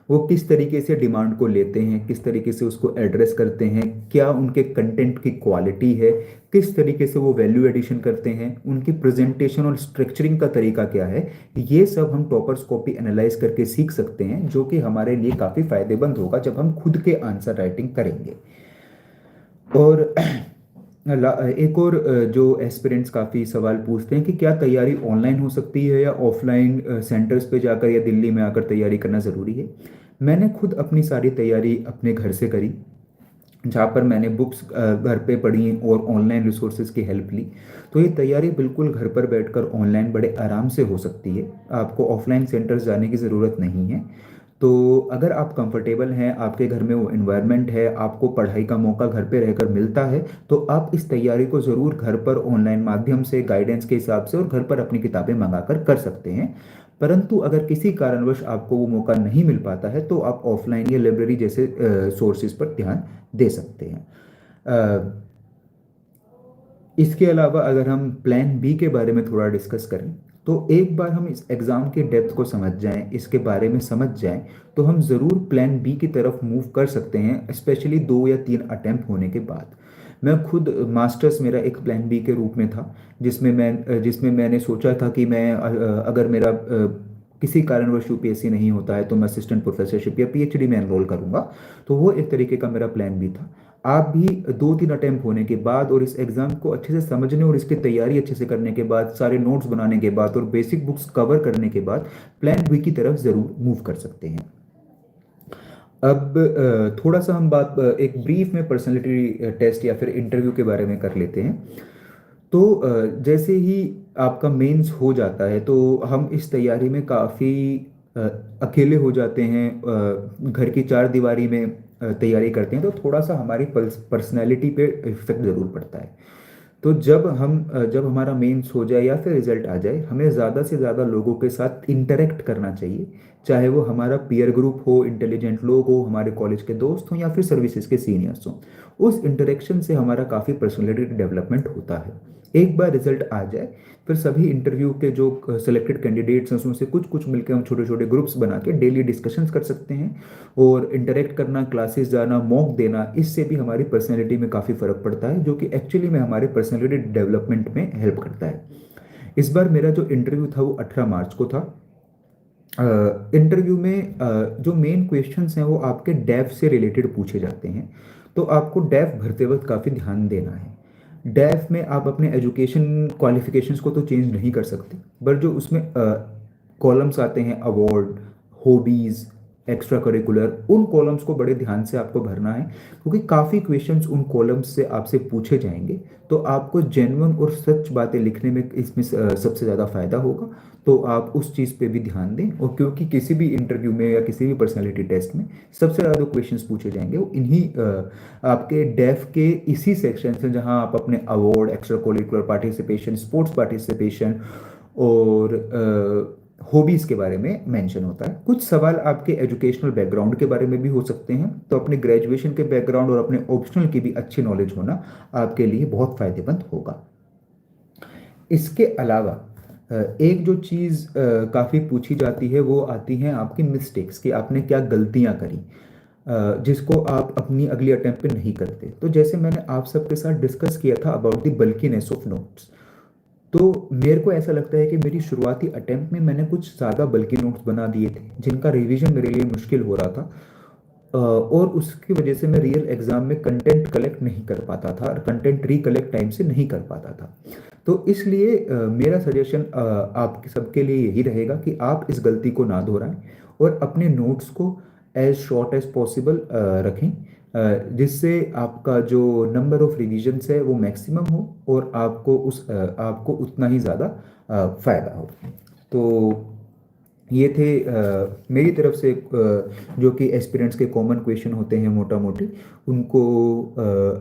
वो किस तरीके से डिमांड को लेते हैं, किस तरीके से उसको एड्रेस करते हैं, क्या उनके कंटेंट की क्वालिटी है, किस तरीके से वो वैल्यू एडिशन करते हैं, उनकी प्रेजेंटेशन और स्ट्रक्चरिंग का तरीका क्या है। ये सब हम टॉपर्स कॉपी एनालाइज करके सीख सकते हैं, जो कि हमारे लिए काफ़ी फायदेमंद होगा जब हम खुद के आंसर राइटिंग करेंगे। और एक और जो एस्पिरेंट्स काफ़ी सवाल पूछते हैं कि क्या तैयारी ऑनलाइन हो सकती है या ऑफलाइन सेंटर्स पे जाकर या दिल्ली में आकर तैयारी करना ज़रूरी है। मैंने खुद अपनी सारी तैयारी अपने घर से करी, जहाँ पर मैंने बुक्स घर पे पढ़ी और ऑनलाइन रिसोर्सेज की हेल्प ली। तो ये तैयारी बिल्कुल घर पर बैठकर ऑनलाइन बड़े आराम से हो सकती है, आपको ऑफलाइन सेंटर्स जाने की ज़रूरत नहीं है। तो अगर आप कंफर्टेबल हैं, आपके घर में वो इन्वायरमेंट है, आपको पढ़ाई का मौका घर पे रहकर मिलता है, तो आप इस तैयारी को ज़रूर घर पर ऑनलाइन माध्यम से गाइडेंस के हिसाब से और घर पर अपनी किताबें मंगा कर सकते हैं। परंतु अगर किसी कारणवश आपको वो मौका नहीं मिल पाता है, तो आप ऑफलाइन या लाइब्रेरी जैसे सोर्सेज पर ध्यान दे सकते हैं। अ, इसके अलावा अगर हम प्लान बी के बारे में थोड़ा डिस्कस करें, तो एक बार हम इस एग्ज़ाम के डेप्थ को समझ जाएं, इसके बारे में समझ जाएं, तो हम ज़रूर प्लान बी की तरफ मूव कर सकते हैं, स्पेशली 2 या 3 अटैम्प्ट होने के बाद। मैं खुद मास्टर्स मेरा एक प्लान बी के रूप में था, जिसमें मैंने सोचा था कि मैं अगर मेरा किसी कारणवश यूपीएससी नहीं होता है तो मैं असिस्टेंट प्रोफेसरशिप या पीएचडी में एनरोल करूंगा। तो वो एक तरीके का मेरा प्लान भी था। आप भी 2 3 अटेम्प्ट होने के बाद और इस एग्ज़ाम को अच्छे से समझने और इसकी तैयारी अच्छे से करने के बाद, सारे नोट्स बनाने के बाद और बेसिक बुक्स कवर करने के बाद प्लान बी की तरफ ज़रूर मूव कर सकते हैं। अब थोड़ा सा हम एक ब्रीफ में पर्सनैलिटी टेस्ट या फिर इंटरव्यू के बारे में कर लेते हैं। तो जैसे ही आपका मेंस हो जाता है, तो हम इस तैयारी में काफ़ी अकेले हो जाते हैं, घर की चार दीवारी में तैयारी करते हैं, तो थोड़ा सा हमारी पर्सनैलिटी पे इफेक्ट ज़रूर पड़ता है। तो जब हमारा मेंस हो जाए या फिर रिजल्ट आ जाए, हमें ज़्यादा से ज़्यादा लोगों के साथ इंटरेक्ट करना चाहिए, चाहे वो हमारा पीयर ग्रुप हो, इंटेलिजेंट लोग हो, हमारे कॉलेज के दोस्त हों या फिर सर्विसेज के सीनियर्स हों। उस इंटरेक्शन से हमारा काफ़ी पर्सनैलिटी डेवलपमेंट होता है। एक बार रिजल्ट आ जाए, फिर सभी इंटरव्यू के जो सिलेक्टेड कैंडिडेट्स हैं उसमें से कुछ कुछ मिलकर हम छोटे छोटे ग्रुप्स बना के डेली डिस्कशंस कर सकते हैं, और इंटरेक्ट करना, क्लासेस जाना, मॉक देना, इससे भी हमारी पर्सनैलिटी में काफ़ी फ़र्क पड़ता है, जो कि एक्चुअली में हमारे पर्सनैलिटी डेवलपमेंट में हेल्प करता है। इस बार मेरा जो इंटरव्यू था वो 18 मार्च को था। इंटरव्यू में जो मेन क्वेश्चंस हैं वो आपके डेफ से रिलेटेड पूछे जाते हैं, तो आपको डेफ भरते वक्त काफ़ी ध्यान देना है। डैफ में आप अपने एजुकेशन क्वालिफिकेशंस को तो चेंज नहीं कर सकते, बट जो उसमें कॉलम्स आते हैं, अवार्ड, हॉबीज, एक्स्ट्रा करिकुलर, उन कॉलम्स को बड़े ध्यान से आपको भरना है, क्योंकि काफ़ी क्वेश्चंस उन कॉलम्स से आपसे पूछे जाएंगे। तो आपको जेन्युइन और सच बातें लिखने में इसमें सबसे ज़्यादा फायदा होगा। तो आप उस चीज़ पे भी ध्यान दें, और क्योंकि किसी भी इंटरव्यू में या किसी भी पर्सनालिटी टेस्ट में सबसे ज़्यादा क्वेश्चंस पूछे जाएंगे वो इन्हीं आपके डेफ के इसी सेक्शन से, जहां आप अपने award, extra curricular participation, sports participation और हॉबीज के बारे में मेंशन होता है। कुछ सवाल आपके एजुकेशनल बैकग्राउंड के बारे में भी हो सकते हैं, तो अपने ग्रेजुएशन के बैकग्राउंड और अपने ऑप्शनल की भी अच्छी नॉलेज होना आपके लिए बहुत फायदेमंद होगा। इसके अलावा एक जो चीज़ काफ़ी पूछी जाती है वो आती है आपकी मिस्टेक्स, कि आपने क्या गलतियां करी जिसको आप अपनी अगली अटेम्प्ट पे नहीं करते। तो जैसे मैंने आप सबके साथ डिस्कस किया था about the bulkiness of notes, तो मेरे को ऐसा लगता है कि मेरी शुरुआती अटेम्प्ट में मैंने कुछ ज़्यादा बल्कि नोट्स बना दिए थे, जिनका रिवीजन मेरे लिए मुश्किल हो रहा था। और उसकी वजह से मैं रियल एग्जाम में कंटेंट कलेक्ट नहीं कर पाता था और कंटेंट रिकलेक्ट टाइम से नहीं कर पाता था। तो इसलिए मेरा सजेशन आप सबके लिए यही रहेगा कि आप इस गलती को ना दोहराएं और अपने नोट्स को एज शॉर्ट एज पॉसिबल रखें, जिससे आपका जो नंबर ऑफ रिविजन्स है वो मैक्सिमम हो और आपको उतना ही ज़्यादा फायदा हो। तो ये थे मेरी तरफ से जो कि एस्पिरेंट्स के कॉमन क्वेश्चन होते हैं मोटा मोटी, उनको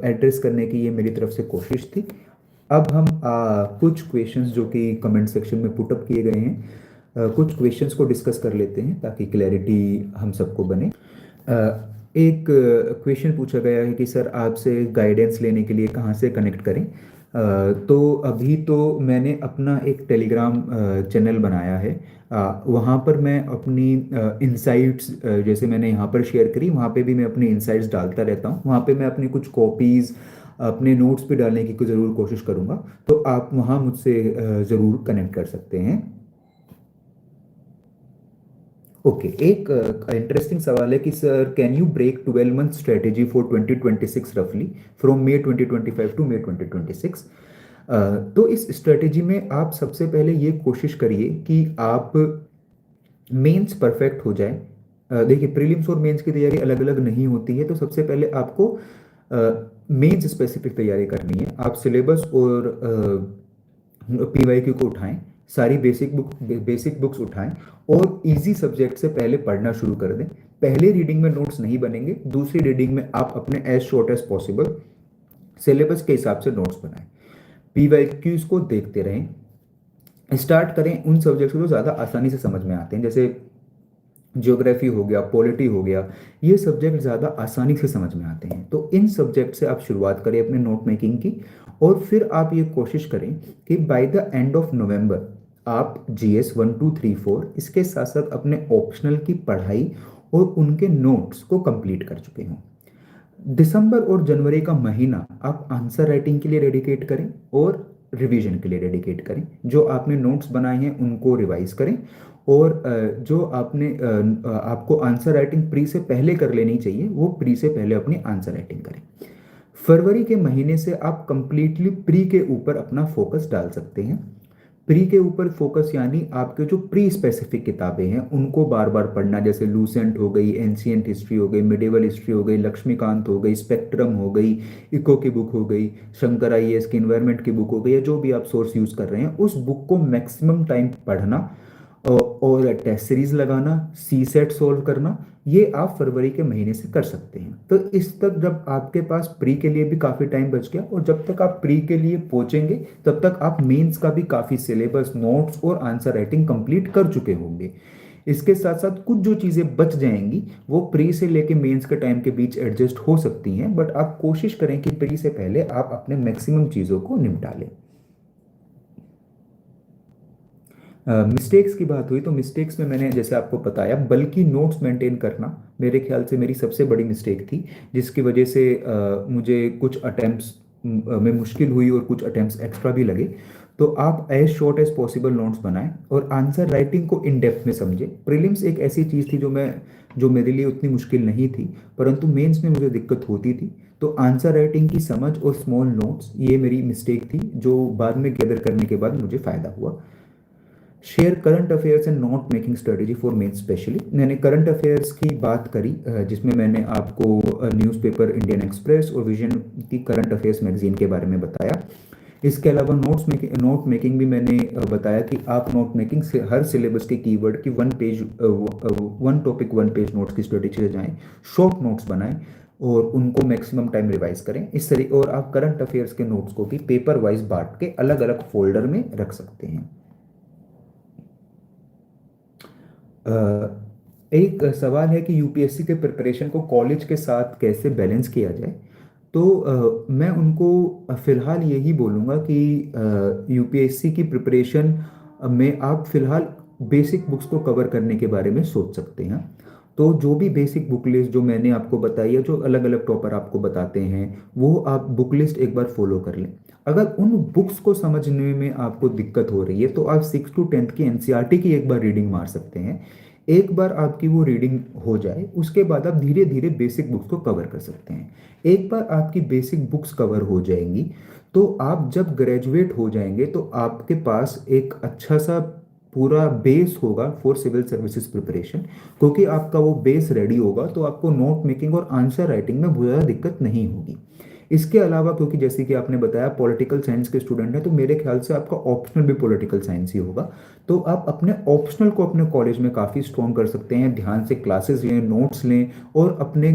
एड्रेस करने की ये मेरी तरफ से कोशिश थी। अब हम कुछ क्वेश्चंस जो कि कमेंट सेक्शन में पुटअप किए गए हैं, कुछ क्वेश्चंस को डिस्कस कर लेते हैं ताकि क्लैरिटी हम सबको बने। एक क्वेश्चन पूछा गया है कि सर आपसे गाइडेंस लेने के लिए कहाँ से कनेक्ट करें। तो अभी तो मैंने अपना एक टेलीग्राम चैनल बनाया है, वहाँ पर मैं अपनी इंसाइट्स जैसे मैंने यहाँ पर शेयर करी, वहाँ पे भी मैं अपनी इंसाइट्स डालता रहता हूँ। वहाँ पे मैं अपनी कुछ कॉपीज़ अपने नोट्स पे डालने की ज़रूर कोशिश करूँगा, तो आप वहाँ मुझसे ज़रूर कनेक्ट कर सकते हैं। ओके, एक इंटरेस्टिंग सवाल है कि sir can you break 12 month strategy for 2026 रफली फ्रॉम मे 2025 टू मे 2026। तो इस स्ट्रेटेजी में आप सबसे पहले ये कोशिश करिए कि आप मेंस परफेक्ट हो जाए। देखिए, प्रीलिम्स और मेंस की तैयारी अलग अलग नहीं होती है, तो सबसे पहले आपको मेंस स्पेसिफिक तैयारी करनी है। आप सिलेबस और पीवाईक्यू को उठाएं, सारी बेसिक बुक्स उठाएं और इजी सब्जेक्ट से पहले पढ़ना शुरू कर दें। पहले रीडिंग में नोट्स नहीं बनेंगे, दूसरी रीडिंग में आप अपने as short as possible syllabus के हिसाब से नोट्स बनाएं। पीवाईक्यूज को देखते रहें, स्टार्ट करें उन सब्जेक्ट्स को जो ज़्यादा आसानी से समझ में आते हैं, जैसे ज्योग्राफी हो गया, पॉलिटी हो गया, ये सब्जेक्ट ज़्यादा आसानी से समझ में आते हैं। तो इन सब्जेक्ट से आप शुरुआत करें अपने नोट मेकिंग की, और फिर आप ये कोशिश करें कि by the end of November आप जीएस 1 2 3 4 इसके साथ साथ अपने ऑप्शनल की पढ़ाई और उनके नोट्स को कंप्लीट कर चुके हों। दिसंबर और जनवरी का महीना आप आंसर राइटिंग के लिए डेडिकेट करें और रिवीजन के लिए डेडिकेट करें। जो आपने नोट्स बनाए हैं उनको रिवाइज करें, और जो आपको आंसर राइटिंग प्री से पहले कर लेनी चाहिए, वो प्री से पहले अपनी आंसर राइटिंग करें। फरवरी के महीने से आप कंप्लीटली प्री के ऊपर अपना फोकस डाल सकते हैं। प्री के ऊपर फोकस यानी आपके जो प्री स्पेसिफिक किताबें हैं उनको बार बार पढ़ना, जैसे लूसेंट हो गई, एंशियंट हिस्ट्री हो गई, मिडिवल हिस्ट्री हो गई, लक्ष्मीकांत हो गई, स्पेक्ट्रम हो गई, इको की बुक हो गई, शंकर आईएएस की इन्वायरमेंट की बुक हो गई, या जो भी आप सोर्स यूज कर रहे हैं उस बुक को मैक्सिमम टाइम पढ़ना और टेस्ट सीरीज लगाना, सी सेट सोल्व करना, ये आप फरवरी के महीने से कर सकते हैं। तो इस तक जब आपके पास प्री के लिए भी काफ़ी टाइम बच गया, और जब तक आप प्री के लिए पहुंचेंगे तब तक आप मेंस का भी काफ़ी सिलेबस, नोट्स और आंसर राइटिंग कंप्लीट कर चुके होंगे। इसके साथ साथ कुछ जो चीज़ें बच जाएंगी वो प्री से लेके मेंस के टाइम के बीच एडजस्ट हो सकती हैं, बट आप कोशिश करें कि प्री से पहले आप अपने मैक्सिमम चीज़ों को निपटा लें। मिस्टेक्स की बात हुई तो मिस्टेक्स में मैंने जैसे आपको बताया, बल्कि नोट्स मेंटेन करना मेरे ख्याल से मेरी सबसे बड़ी मिस्टेक थी, जिसकी वजह से मुझे कुछ अटेम्प्ट्स में मुश्किल हुई और कुछ अटेम्प्ट्स एक्स्ट्रा भी लगे। तो आप as short as possible notes बनाएं और आंसर राइटिंग को इन डेप्थ में समझें। प्रीलिम्स एक ऐसी चीज़ थी जो मेरे लिए उतनी मुश्किल नहीं थी, परंतु मेंस में मुझे दिक्कत होती थी। तो आंसर राइटिंग की समझ और स्मॉल नोट्स, ये मेरी मिस्टेक थी जो बाद में गैदर करने के बाद मुझे फ़ायदा हुआ। Share current affairs and note making strategy for main specially, मैंने करंट अफेयर्स की बात करी, जिसमें मैंने आपको न्यूज़पेपर इंडियन एक्सप्रेस और विजन की करंट अफेयर्स मैगजीन के बारे में बताया। इसके अलावा नोट मेकिंग भी मैंने बताया कि आप नोट मेकिंग से हर सिलेबस के कीवर्ड की one topic one page notes की स्ट्रेटेजी से जाएं, शॉर्ट नोट्स बनाएं और उनको मैक्सिमम टाइम रिवाइज करें इस तरीके। और आप करंट अफेयर्स के नोट्स को भी पेपर वाइज बांट के अलग अलग फोल्डर में रख सकते हैं। एक सवाल है कि यूपीएससी के प्रिपरेशन को कॉलेज के साथ कैसे बैलेंस किया जाए। तो मैं उनको फिलहाल यही बोलूँगा कि यूपीएससी की प्रिपरेशन में आप फिलहाल बेसिक बुक्स को कवर करने के बारे में सोच सकते हैं। तो जो भी बेसिक बुक लिस्ट जो मैंने आपको बताई है, जो अलग अलग टॉपर आपको बताते हैं, वो आप बुक लिस्ट एक बार फॉलो कर लें। अगर उन बुक्स को समझने में आपको दिक्कत हो रही है तो आप 6 to 10 की एनसीईआरटी की एक बार रीडिंग मार सकते हैं। एक बार आपकी वो रीडिंग हो जाए उसके बाद आप धीरे धीरे बेसिक बुक्स को कवर कर सकते हैं। एक बार आपकी बेसिक बुक्स कवर हो जाएंगी तो आप जब ग्रेजुएट हो जाएंगे तो आपके पास एक अच्छा सा पूरा बेस होगा फॉर सिविल सर्विसेज प्रिपरेशन। क्योंकि आपका वो बेस रेडी होगा तो आपको नोट मेकिंग और आंसर राइटिंग में बहुत ज़्यादा दिक्कत नहीं होगी। इसके अलावा क्योंकि जैसे कि आपने बताया पॉलिटिकल साइंस के स्टूडेंट हैं, तो मेरे ख्याल से आपका ऑप्शनल भी पॉलिटिकल साइंस ही होगा। तो आप अपने ऑप्शनल को अपने कॉलेज में काफ़ी स्ट्रॉन्ग कर सकते हैं। ध्यान से क्लासेस लें, नोट्स लें और अपने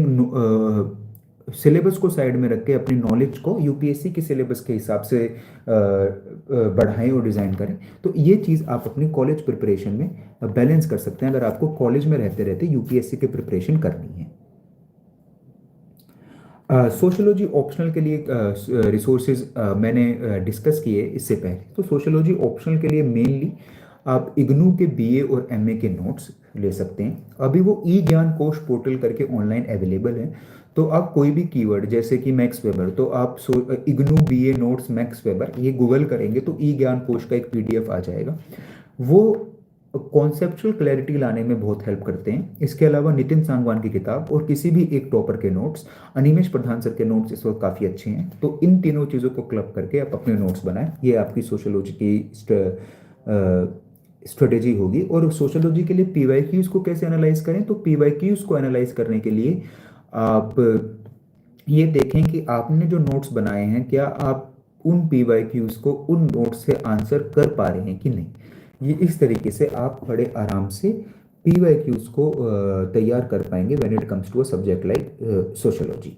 सिलेबस को साइड में रख के अपनी नॉलेज को यूपीएससी के सिलेबस के हिसाब से बढ़ाएं और डिज़ाइन करें। तो ये चीज़ आप अपनी कॉलेज प्रिपरेशन में बैलेंस कर सकते हैं अगर आपको कॉलेज में रहते रहते यूपीएससी की प्रिपरेशन करनी है। सोशोलॉजी ऑप्शनल के लिए रिसोर्सेज मैंने डिस्कस किए इससे पहले। तो सोशोलॉजी ऑप्शनल के लिए मेनली आप इग्नू के बीए और एमए के नोट्स ले सकते हैं। अभी वो ई ज्ञान कोश पोर्टल करके ऑनलाइन अवेलेबल है। तो आप कोई भी कीवर्ड जैसे कि मैक्स वेबर, तो आप IGNOU BA notes max weber ये गूगल करेंगे तो ई ज्ञान कोश का एक पीडीएफ आ जाएगा। वो कॉन्सेप्चुअल क्लैरिटी लाने में बहुत हेल्प करते हैं। इसके अलावा नितिन सांगवान की किताब और किसी भी एक टॉपर के नोट्स, अनिमेश प्रधान सर के नोट्स इस वक्त काफ़ी अच्छे हैं। तो इन तीनों चीज़ों को क्लब करके आप अपने नोट्स बनाएं। ये आपकी सोशोलॉजी की स्ट्रेटेजी होगी। और सोशोलॉजी के लिए पीवाईक्यूज को कैसे एनालाइज करें, तो पीवाईक्यूज को एनालाइज करने के लिए आप ये देखें कि आपने जो नोट्स बनाए हैं क्या आप उन पीवाईक्यूज को उन नोट्स से आंसर कर पा रहे हैं कि नहीं। ये इस तरीके से आप बड़े आराम से पीवाईक्यूज को तैयार कर पाएंगे when it comes to a subject like sociology.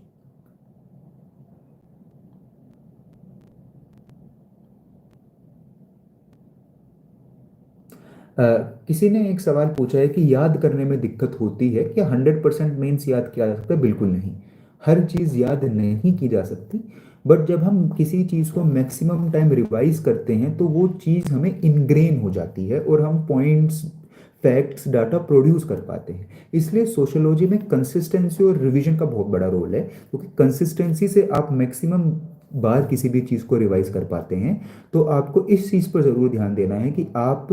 किसी ने एक सवाल पूछा है कि याद करने में दिक्कत होती है क्या 100% मेंस याद किया जा सकता है। बिल्कुल नहीं, हर चीज़ याद नहीं की जा सकती। बट जब हम किसी चीज़ को मैक्सिमम टाइम रिवाइज करते हैं तो वो चीज़ हमें इनग्रेन हो जाती है और हम पॉइंट्स फैक्ट्स डाटा प्रोड्यूस कर पाते हैं। इसलिए सोशोलॉजी में कंसिस्टेंसी और रिवीजन का बहुत बड़ा रोल है, क्योंकि कंसिस्टेंसी से आप मैक्सिमम बार किसी भी चीज़ को रिवाइज कर पाते हैं। तो आपको इस चीज़ पर ज़रूर ध्यान देना है कि आप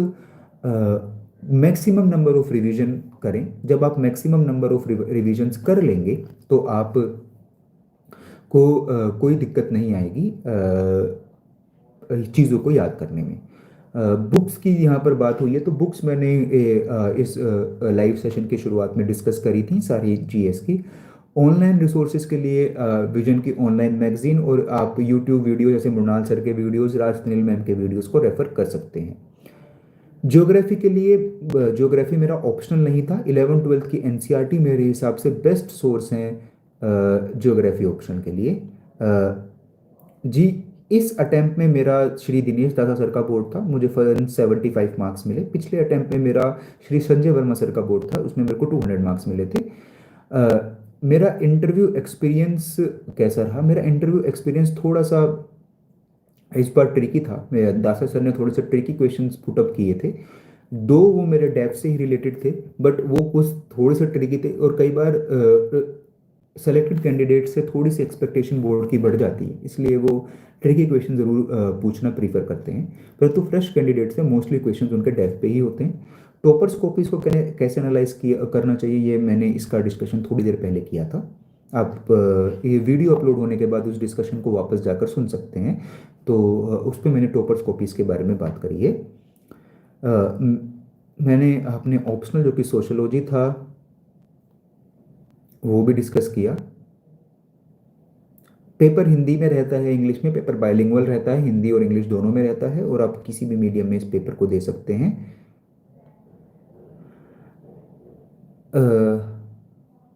मैक्सिमम नंबर ऑफ रिवीजन करें। जब आप मैक्सिमम नंबर ऑफ रिवीजन्स कर लेंगे तो आप को कोई दिक्कत नहीं आएगी चीज़ों को याद करने में। बुक्स की यहाँ पर बात हुई है तो बुक्स मैंने इस लाइव सेशन की शुरुआत में डिस्कस करी थी सारी जीएस की। ऑनलाइन रिसोर्सेज के लिए विजन की ऑनलाइन मैगजीन और आप यूट्यूब वीडियो जैसे मृणाल सर के वीडियोस, राज सुनील मैम के वीडियोस को रेफर कर सकते हैं। ज्योग्राफी के लिए ज्योग्राफी मेरा ऑप्शनल नहीं था। 11th-12th की एनसीईआरटी मेरे हिसाब से बेस्ट सोर्स हैं ज्योग्राफी ऑप्शन के लिए। जी, इस अटेम्प्ट में मेरा श्री दिनेश दादा सर का बोर्ड था, मुझे 75 मार्क्स मिले। पिछले अटेम्प्ट में मेरा श्री संजय वर्मा सर का बोर्ड था, उसमें मेरे को 200 मार्क्स मिले थे। मेरा इंटरव्यू एक्सपीरियंस कैसा रहा? मेरा इंटरव्यू एक्सपीरियंस थोड़ा सा इस बार ट्रिकी था। दासा सर ने थोड़े से ट्रिकी क्वेश्चंस पुटअप किए थे, दो वो मेरे डेप्थ से ही रिलेटेड थे बट वो कुछ थोड़े से ट्रिकी थे और कई बार सेलेक्टेड कैंडिडेट से थोड़ी सी एक्सपेक्टेशन बोर्ड की बढ़ जाती है, इसलिए वो ट्रिकी क्वेश्चन ज़रूर पूछना प्रीफर करते हैं। परंतु फ्रेश कैंडिडेट से मोस्टली क्वेश्चन उनके डेप्थ पे ही होते हैं। टॉपर्स कॉपीज को कैसे एनालाइज किया करना चाहिए, ये मैंने इसका डिस्कशन थोड़ी देर पहले किया था। आप ये वीडियो अपलोड होने के बाद उस डिस्कशन को वापस जाकर सुन सकते हैं। तो उस पर मैंने टॉपर्स कॉपीज़ के बारे में बात करी है। मैंने अपने ऑप्शनल जो कि सोशोलॉजी था वो भी डिस्कस किया। पेपर हिंदी में रहता है, इंग्लिश में पेपर बाइलिंगुअल रहता है, हिंदी और इंग्लिश दोनों में रहता है, और आप किसी भी मीडियम में इस पेपर को दे सकते हैं।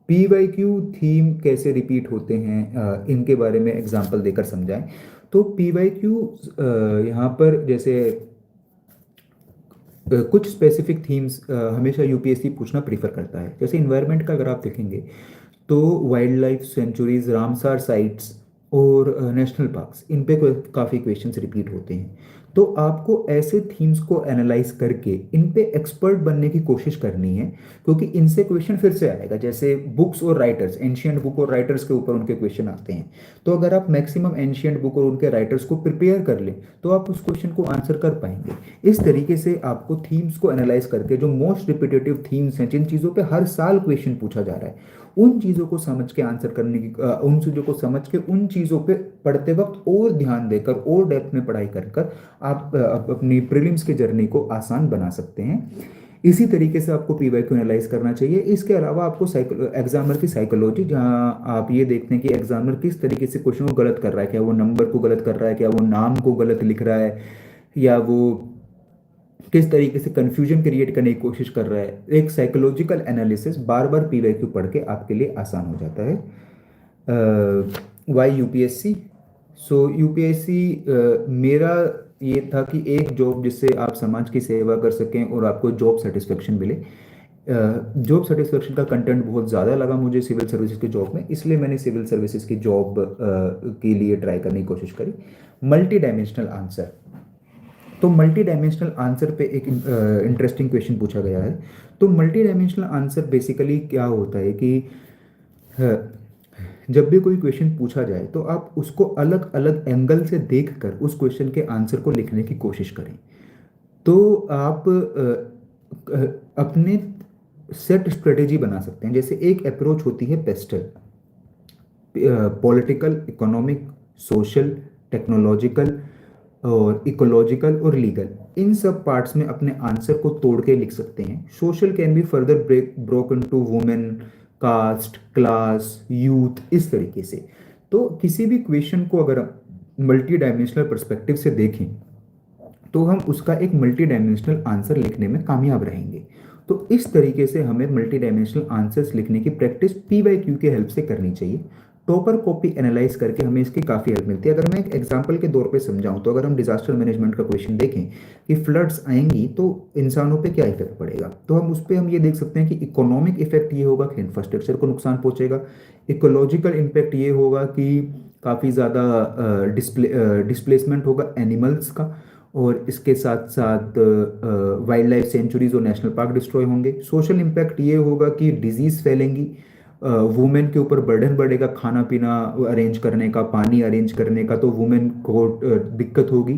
PYQ थीम कैसे रिपीट होते हैं, इनके बारे में एग्जांपल देकर समझाएं। तो PYQ यहाँ पर जैसे कुछ स्पेसिफिक थीम्स हमेशा यूपीएससी पूछना प्रीफर करता है। जैसे इन्वायरमेंट का अगर आप देखेंगे तो wild life sanctuaries, Ramsar sites और नेशनल पार्क्स, इन पे काफ़ी क्वेश्चंस रिपीट होते हैं। तो आपको ऐसे थीम्स को एनालाइज करके इन पे एक्सपर्ट बनने की कोशिश करनी है, क्योंकि इनसे क्वेश्चन फिर से आएगा। जैसे बुक्स और राइटर्स, एंशियंट बुक और राइटर्स के ऊपर उनके क्वेश्चन आते हैं। तो अगर आप मैक्सिमम एंशियंट बुक और उनके राइटर्स को प्रिपेयर कर लें तो आप उस क्वेश्चन को आंसर कर पाएंगे। इस तरीके से आपको थीम्स को एनालाइज करके जो मोस्ट रिपीटेटिव थीम्स हैं, जिन चीज़ों पे हर साल क्वेश्चन पूछा जा रहा है, उन चीज़ों को समझ के आंसर करने की उन चीज़ों को समझ के उन चीज़ों पे पढ़ते वक्त और ध्यान देकर और डेप्थ में पढ़ाई कर कर आप अपनी प्रीलिम्स की जर्नी को आसान बना सकते हैं। इसी तरीके से आपको पीवाईक्यू एनालाइज करना चाहिए। इसके अलावा आपको एग्जामर की साइकोलॉजी, जहां आप ये देखते हैं कि एग्जामर किस तरीके से क्वेश्चन को गलत कर रहा है, क्या वो नंबर को गलत कर रहा है, क्या वो नाम को गलत लिख रहा है, या वो किस तरीके से कंफ्यूजन क्रिएट करने की कोशिश कर रहा है। एक साइकोलॉजिकल एनालिसिस बार बार पीवाईक्यू पढ़ के आपके लिए आसान हो जाता है। Y UPSC? सो यूपीएससी मेरा ये था कि एक जॉब जिससे आप समाज की सेवा कर सकें और आपको जॉब सेटिस्फेक्शन मिले। जॉब सेटिस्फेक्शन का कंटेंट बहुत ज़्यादा लगा मुझे सिविल सर्विसेज की जॉब में, इसलिए मैंने सिविल सर्विसेज की जॉब के लिए ट्राई करने की कोशिश करी। मल्टी डायमेंशनल आंसर, तो मल्टी डायमेंशनल आंसर पे एक इंटरेस्टिंग क्वेश्चन पूछा गया है। तो मल्टी डायमेंशनल आंसर बेसिकली क्या होता है कि जब भी कोई क्वेश्चन पूछा जाए तो आप उसको अलग अलग एंगल से देखकर उस क्वेश्चन के आंसर को लिखने की कोशिश करें। तो आप अपने सेट स्ट्रेटेजी बना सकते हैं। जैसे एक अप्रोच होती है pastel, political, economic, social, technological और इकोलॉजिकल और लीगल, इन सब पार्ट्स में अपने आंसर को तोड़ के लिख सकते हैं। Social can be further broken to women, caste, class, youth, इस तरीके से। तो किसी भी क्वेश्चन को अगर मल्टी डायमेंशनल पर्सपेक्टिव से देखें तो हम उसका एक मल्टी डायमेंशनल आंसर लिखने में कामयाब रहेंगे। तो इस तरीके से हमें मल्टी डायमेंशनल आंसर्स लिखने की प्रैक्टिस पीवाईक्यू के हेल्प से करनी चाहिए। टॉपर कॉपी एनालाइज करके हमें इसकी काफ़ी हेल्प मिलती है। अगर मैं एक एग्जांपल के तौर पे समझाऊं तो अगर हम डिजास्टर मैनेजमेंट का क्वेश्चन देखें कि फ्लड्स आएंगी तो इंसानों पे क्या इफेक्ट पड़ेगा, तो हम उस पर हम ये देख सकते हैं कि इकोनॉमिक इफेक्ट ये होगा कि इंफ्रास्ट्रक्चर को नुकसान पहुंचेगा। इकोलॉजिकल इम्पैक्ट ये होगा कि काफ़ी ज़्यादा डिस्प्लेसमेंट होगा एनिमल्स का, और इसके साथ साथ वाइल्ड लाइफ सेंचुरीज और नेशनल पार्क डिस्ट्रॉय होंगे। सोशल इम्पैक्ट ये होगा कि डिजीज फैलेंगी, वुमेन के ऊपर बर्डन बढ़ेगा खाना पीना अरेंज करने का, पानी अरेंज करने का, तो वुमेन को दिक्कत होगी।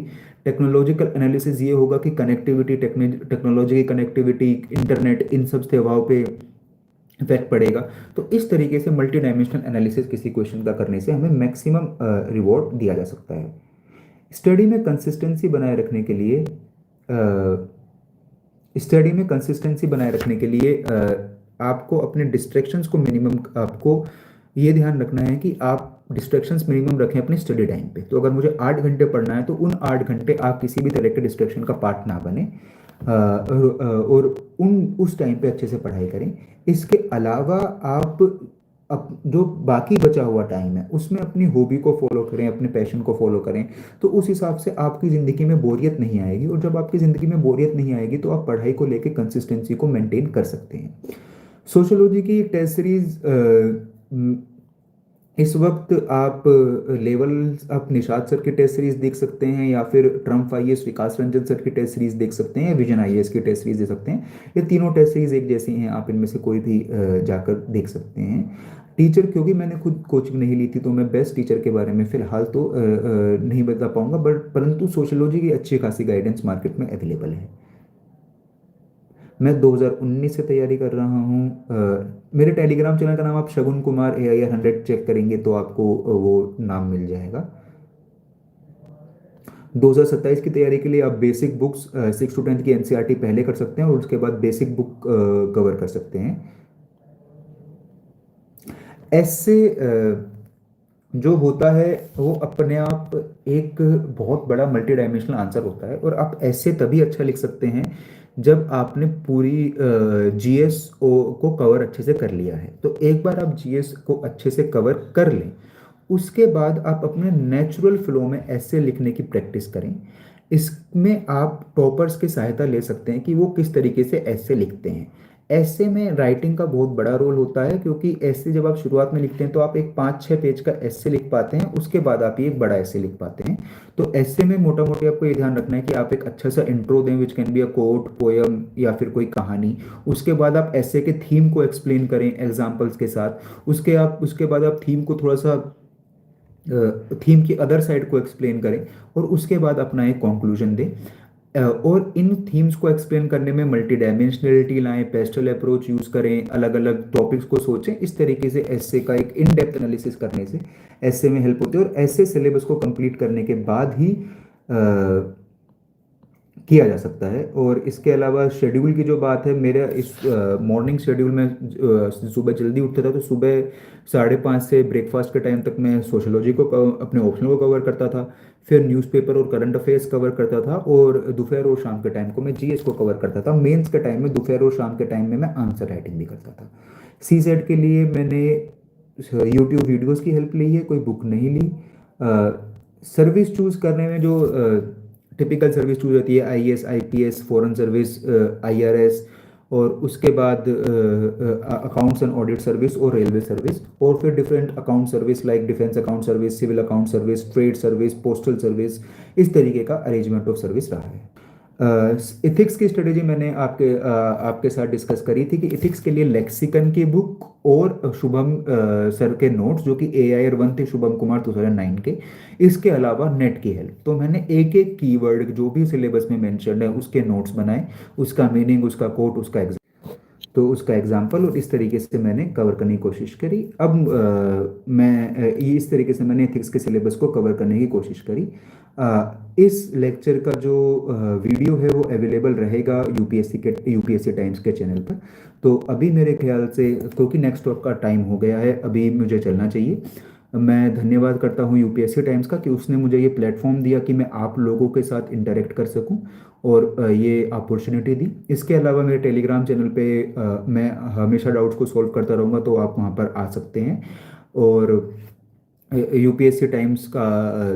टेक्नोलॉजिकल एनालिसिस ये होगा कि कनेक्टिविटी, टेक्नोलॉजी की कनेक्टिविटी, इंटरनेट, इन सब सेवाओं पे इफेक्ट पड़ेगा। तो इस तरीके से मल्टी डायमेंशनल एनालिसिस किसी क्वेश्चन का करने से हमें मैक्सिमम रिवॉर्ड दिया जा सकता है। स्टडी में कंसिस्टेंसी बनाए रखने के लिए आपको अपने डिस्ट्रैक्शंस को मिनिमम, आपको ये ध्यान रखना है कि आप डिस्ट्रैक्शंस मिनिमम रखें अपने स्टडी टाइम पे। तो अगर मुझे 8 घंटे पढ़ना है तो उन 8 घंटे आप किसी भी तरह के डिस्ट्रैक्शन का पार्ट ना बने, और उस टाइम पे अच्छे से पढ़ाई करें। इसके अलावा आप जो बाकी बचा हुआ टाइम है उसमें अपनी हॉबी को फॉलो करें, अपने पैशन को फॉलो करें। तो उस हिसाब से आपकी ज़िंदगी में बोरियत नहीं आएगी, और जब आपकी ज़िंदगी में बोरियत नहीं आएगी तो आप पढ़ाई को लेके कंसिस्टेंसी को मेंटेन कर सकते हैं। सोशियोलॉजी की टेस्ट सीरीज इस वक्त आप आप निषाद सर की टेस्ट सीरीज देख सकते हैं, या फिर ट्रम्प आईएएस विकास रंजन सर की टेस्ट सीरीज देख सकते हैं, या विजन आईएएस की टेस्ट सीरीज देख सकते हैं। ये तीनों टेस्ट सीरीज एक जैसी हैं, आप इनमें से कोई भी जाकर देख सकते हैं। टीचर, क्योंकि मैंने खुद कोचिंग नहीं ली थी तो मैं बेस्ट टीचर के बारे में फिलहाल तो नहीं बता पाऊंगा, बट परंतु सोशियोलॉजी की अच्छी खासी गाइडेंस मार्केट में अवेलेबल है। मैं 2019 से तैयारी कर रहा हूँ। मेरे टेलीग्राम चैनल का नाम आप शगुन कुमार AIR 100 चेक करेंगे तो आपको वो नाम मिल जाएगा। 2027 की तैयारी के लिए आप बेसिक बुक्स 6 to 10 की NCERT पहले कर सकते हैं और उसके बाद बेसिक बुक कवर कर सकते हैं। ऐसे जो होता है वो अपने आप एक बहुत बड़ा मल्टी डायमेंशनल आंसर होता है, और आप ऐसे तभी अच्छा लिख सकते हैं जब आपने पूरी GS को कवर अच्छे से कर लिया है। तो एक बार आप GS को अच्छे से कवर कर लें, उसके बाद आप अपने नेचुरल फ्लो में ऐसे लिखने की प्रैक्टिस करें। इसमें आप टॉपर्स की सहायता ले सकते हैं कि वो किस तरीके से ऐसे लिखते हैं। ऐसे में राइटिंग का बहुत बड़ा रोल होता है, क्योंकि ऐसे जब आप शुरुआत में लिखते हैं तो आप एक 5-6 पेज का ऐसे लिख पाते हैं, उसके बाद आप ये एक बड़ा ऐसे लिख पाते हैं। तो ऐसे में मोटा मोटी आपको ये ध्यान रखना है कि आप एक अच्छा सा इंट्रो दें, which can be a quote, poem या फिर कोई कहानी। उसके बाद आप ऐसे के थीम को एक्सप्लेन करें एग्जाम्पल्स के साथ। उसके बाद आप थीम को थोड़ा सा थीम की अदर साइड को एक्सप्लेन करें, और उसके बाद अपना एक कंक्लूजन दें। और इन थीम्स को एक्सप्लेन करने में मल्टी डायमेंशनलिटी लाएं, पेस्टल अप्रोच यूज करें, अलग अलग टॉपिक्स को सोचें। इस तरीके से ऐसे का एक इन डेप्थ एनालिसिस करने से ऐसे में हेल्प होती है, और ऐसे सिलेबस को कंप्लीट करने के बाद ही किया जा सकता है। और इसके अलावा शेड्यूल की जो बात है, मेरा इस मॉर्निंग शेड्यूल में सुबह जल्दी उठता था, तो सुबह 5:30 से ब्रेकफास्ट के टाइम तक मैं सोशोलॉजी को अपने ऑप्शनल को कवर करता था, फिर न्यूज़पेपर और करंट अफेयर्स कवर करता था, और दोपहर और शाम के टाइम को मैं GS को कवर करता था। मेंस के टाइम में दोपहर और शाम के टाइम में मैं आंसर राइटिंग भी करता था। CSET के लिए मैंने यूट्यूब वीडियोस की हेल्प ली है, कोई बुक नहीं ली। सर्विस चूज करने में जो टिपिकल सर्विस चूज होती है, IAS IPS, foreign service, IRS, और उसके बाद अकाउंट्स एंड ऑडिट सर्विस और रेलवे सर्विस, और फिर different account service like defence account service, civil account service, trade service, postal service. इस तरीके का अरेंजमेंट ऑफ सर्विस रहा है। इथिक्स की स्ट्रेटेजी मैंने आपके साथ डिस्कस करी थी कि इथिक्स के लिए लेक्सिकन की बुक और शुभम सर के नोट्स, जो कि AIR 1 थे शुभम कुमार 2009 के। इसके अलावा नेट की हेल्प, तो मैंने एक एक कीवर्ड जो भी सिलेबस में मेंशन है उसके नोट्स बनाए, उसका मीनिंग, उसका कोट, उसका एग्जाम्पल, और इस तरीके से मैंने कवर करने की कोशिश करी। अब ये इस तरीके से मैंने एथिक्स के सिलेबस को कवर करने की कोशिश करी। इस लेक्चर का जो वीडियो है वो अवेलेबल रहेगा यूपीएससी टाइम्स के चैनल पर। तो अभी मेरे ख्याल से, क्योंकि नेक्स्ट स्टॉप का टाइम हो गया है, अभी मुझे चलना चाहिए। मैं धन्यवाद करता हूँ यूपीएससी टाइम्स का कि उसने मुझे ये प्लेटफॉर्म दिया कि मैं आप लोगों के साथ इंटरेक्ट कर सकूं, और ये अपॉर्चुनिटी दी। इसके अलावा मेरे टेलीग्राम चैनल पे मैं हमेशा डाउट्स को सॉल्व करता रहूँगा, तो आप वहाँ पर आ सकते हैं। और यूपीएससी टाइम्स का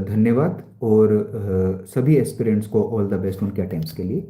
धन्यवाद, और सभी एस्पिरेंट्स को ऑल द बेस्ट उनके अटेम्प्ट्स के लिए।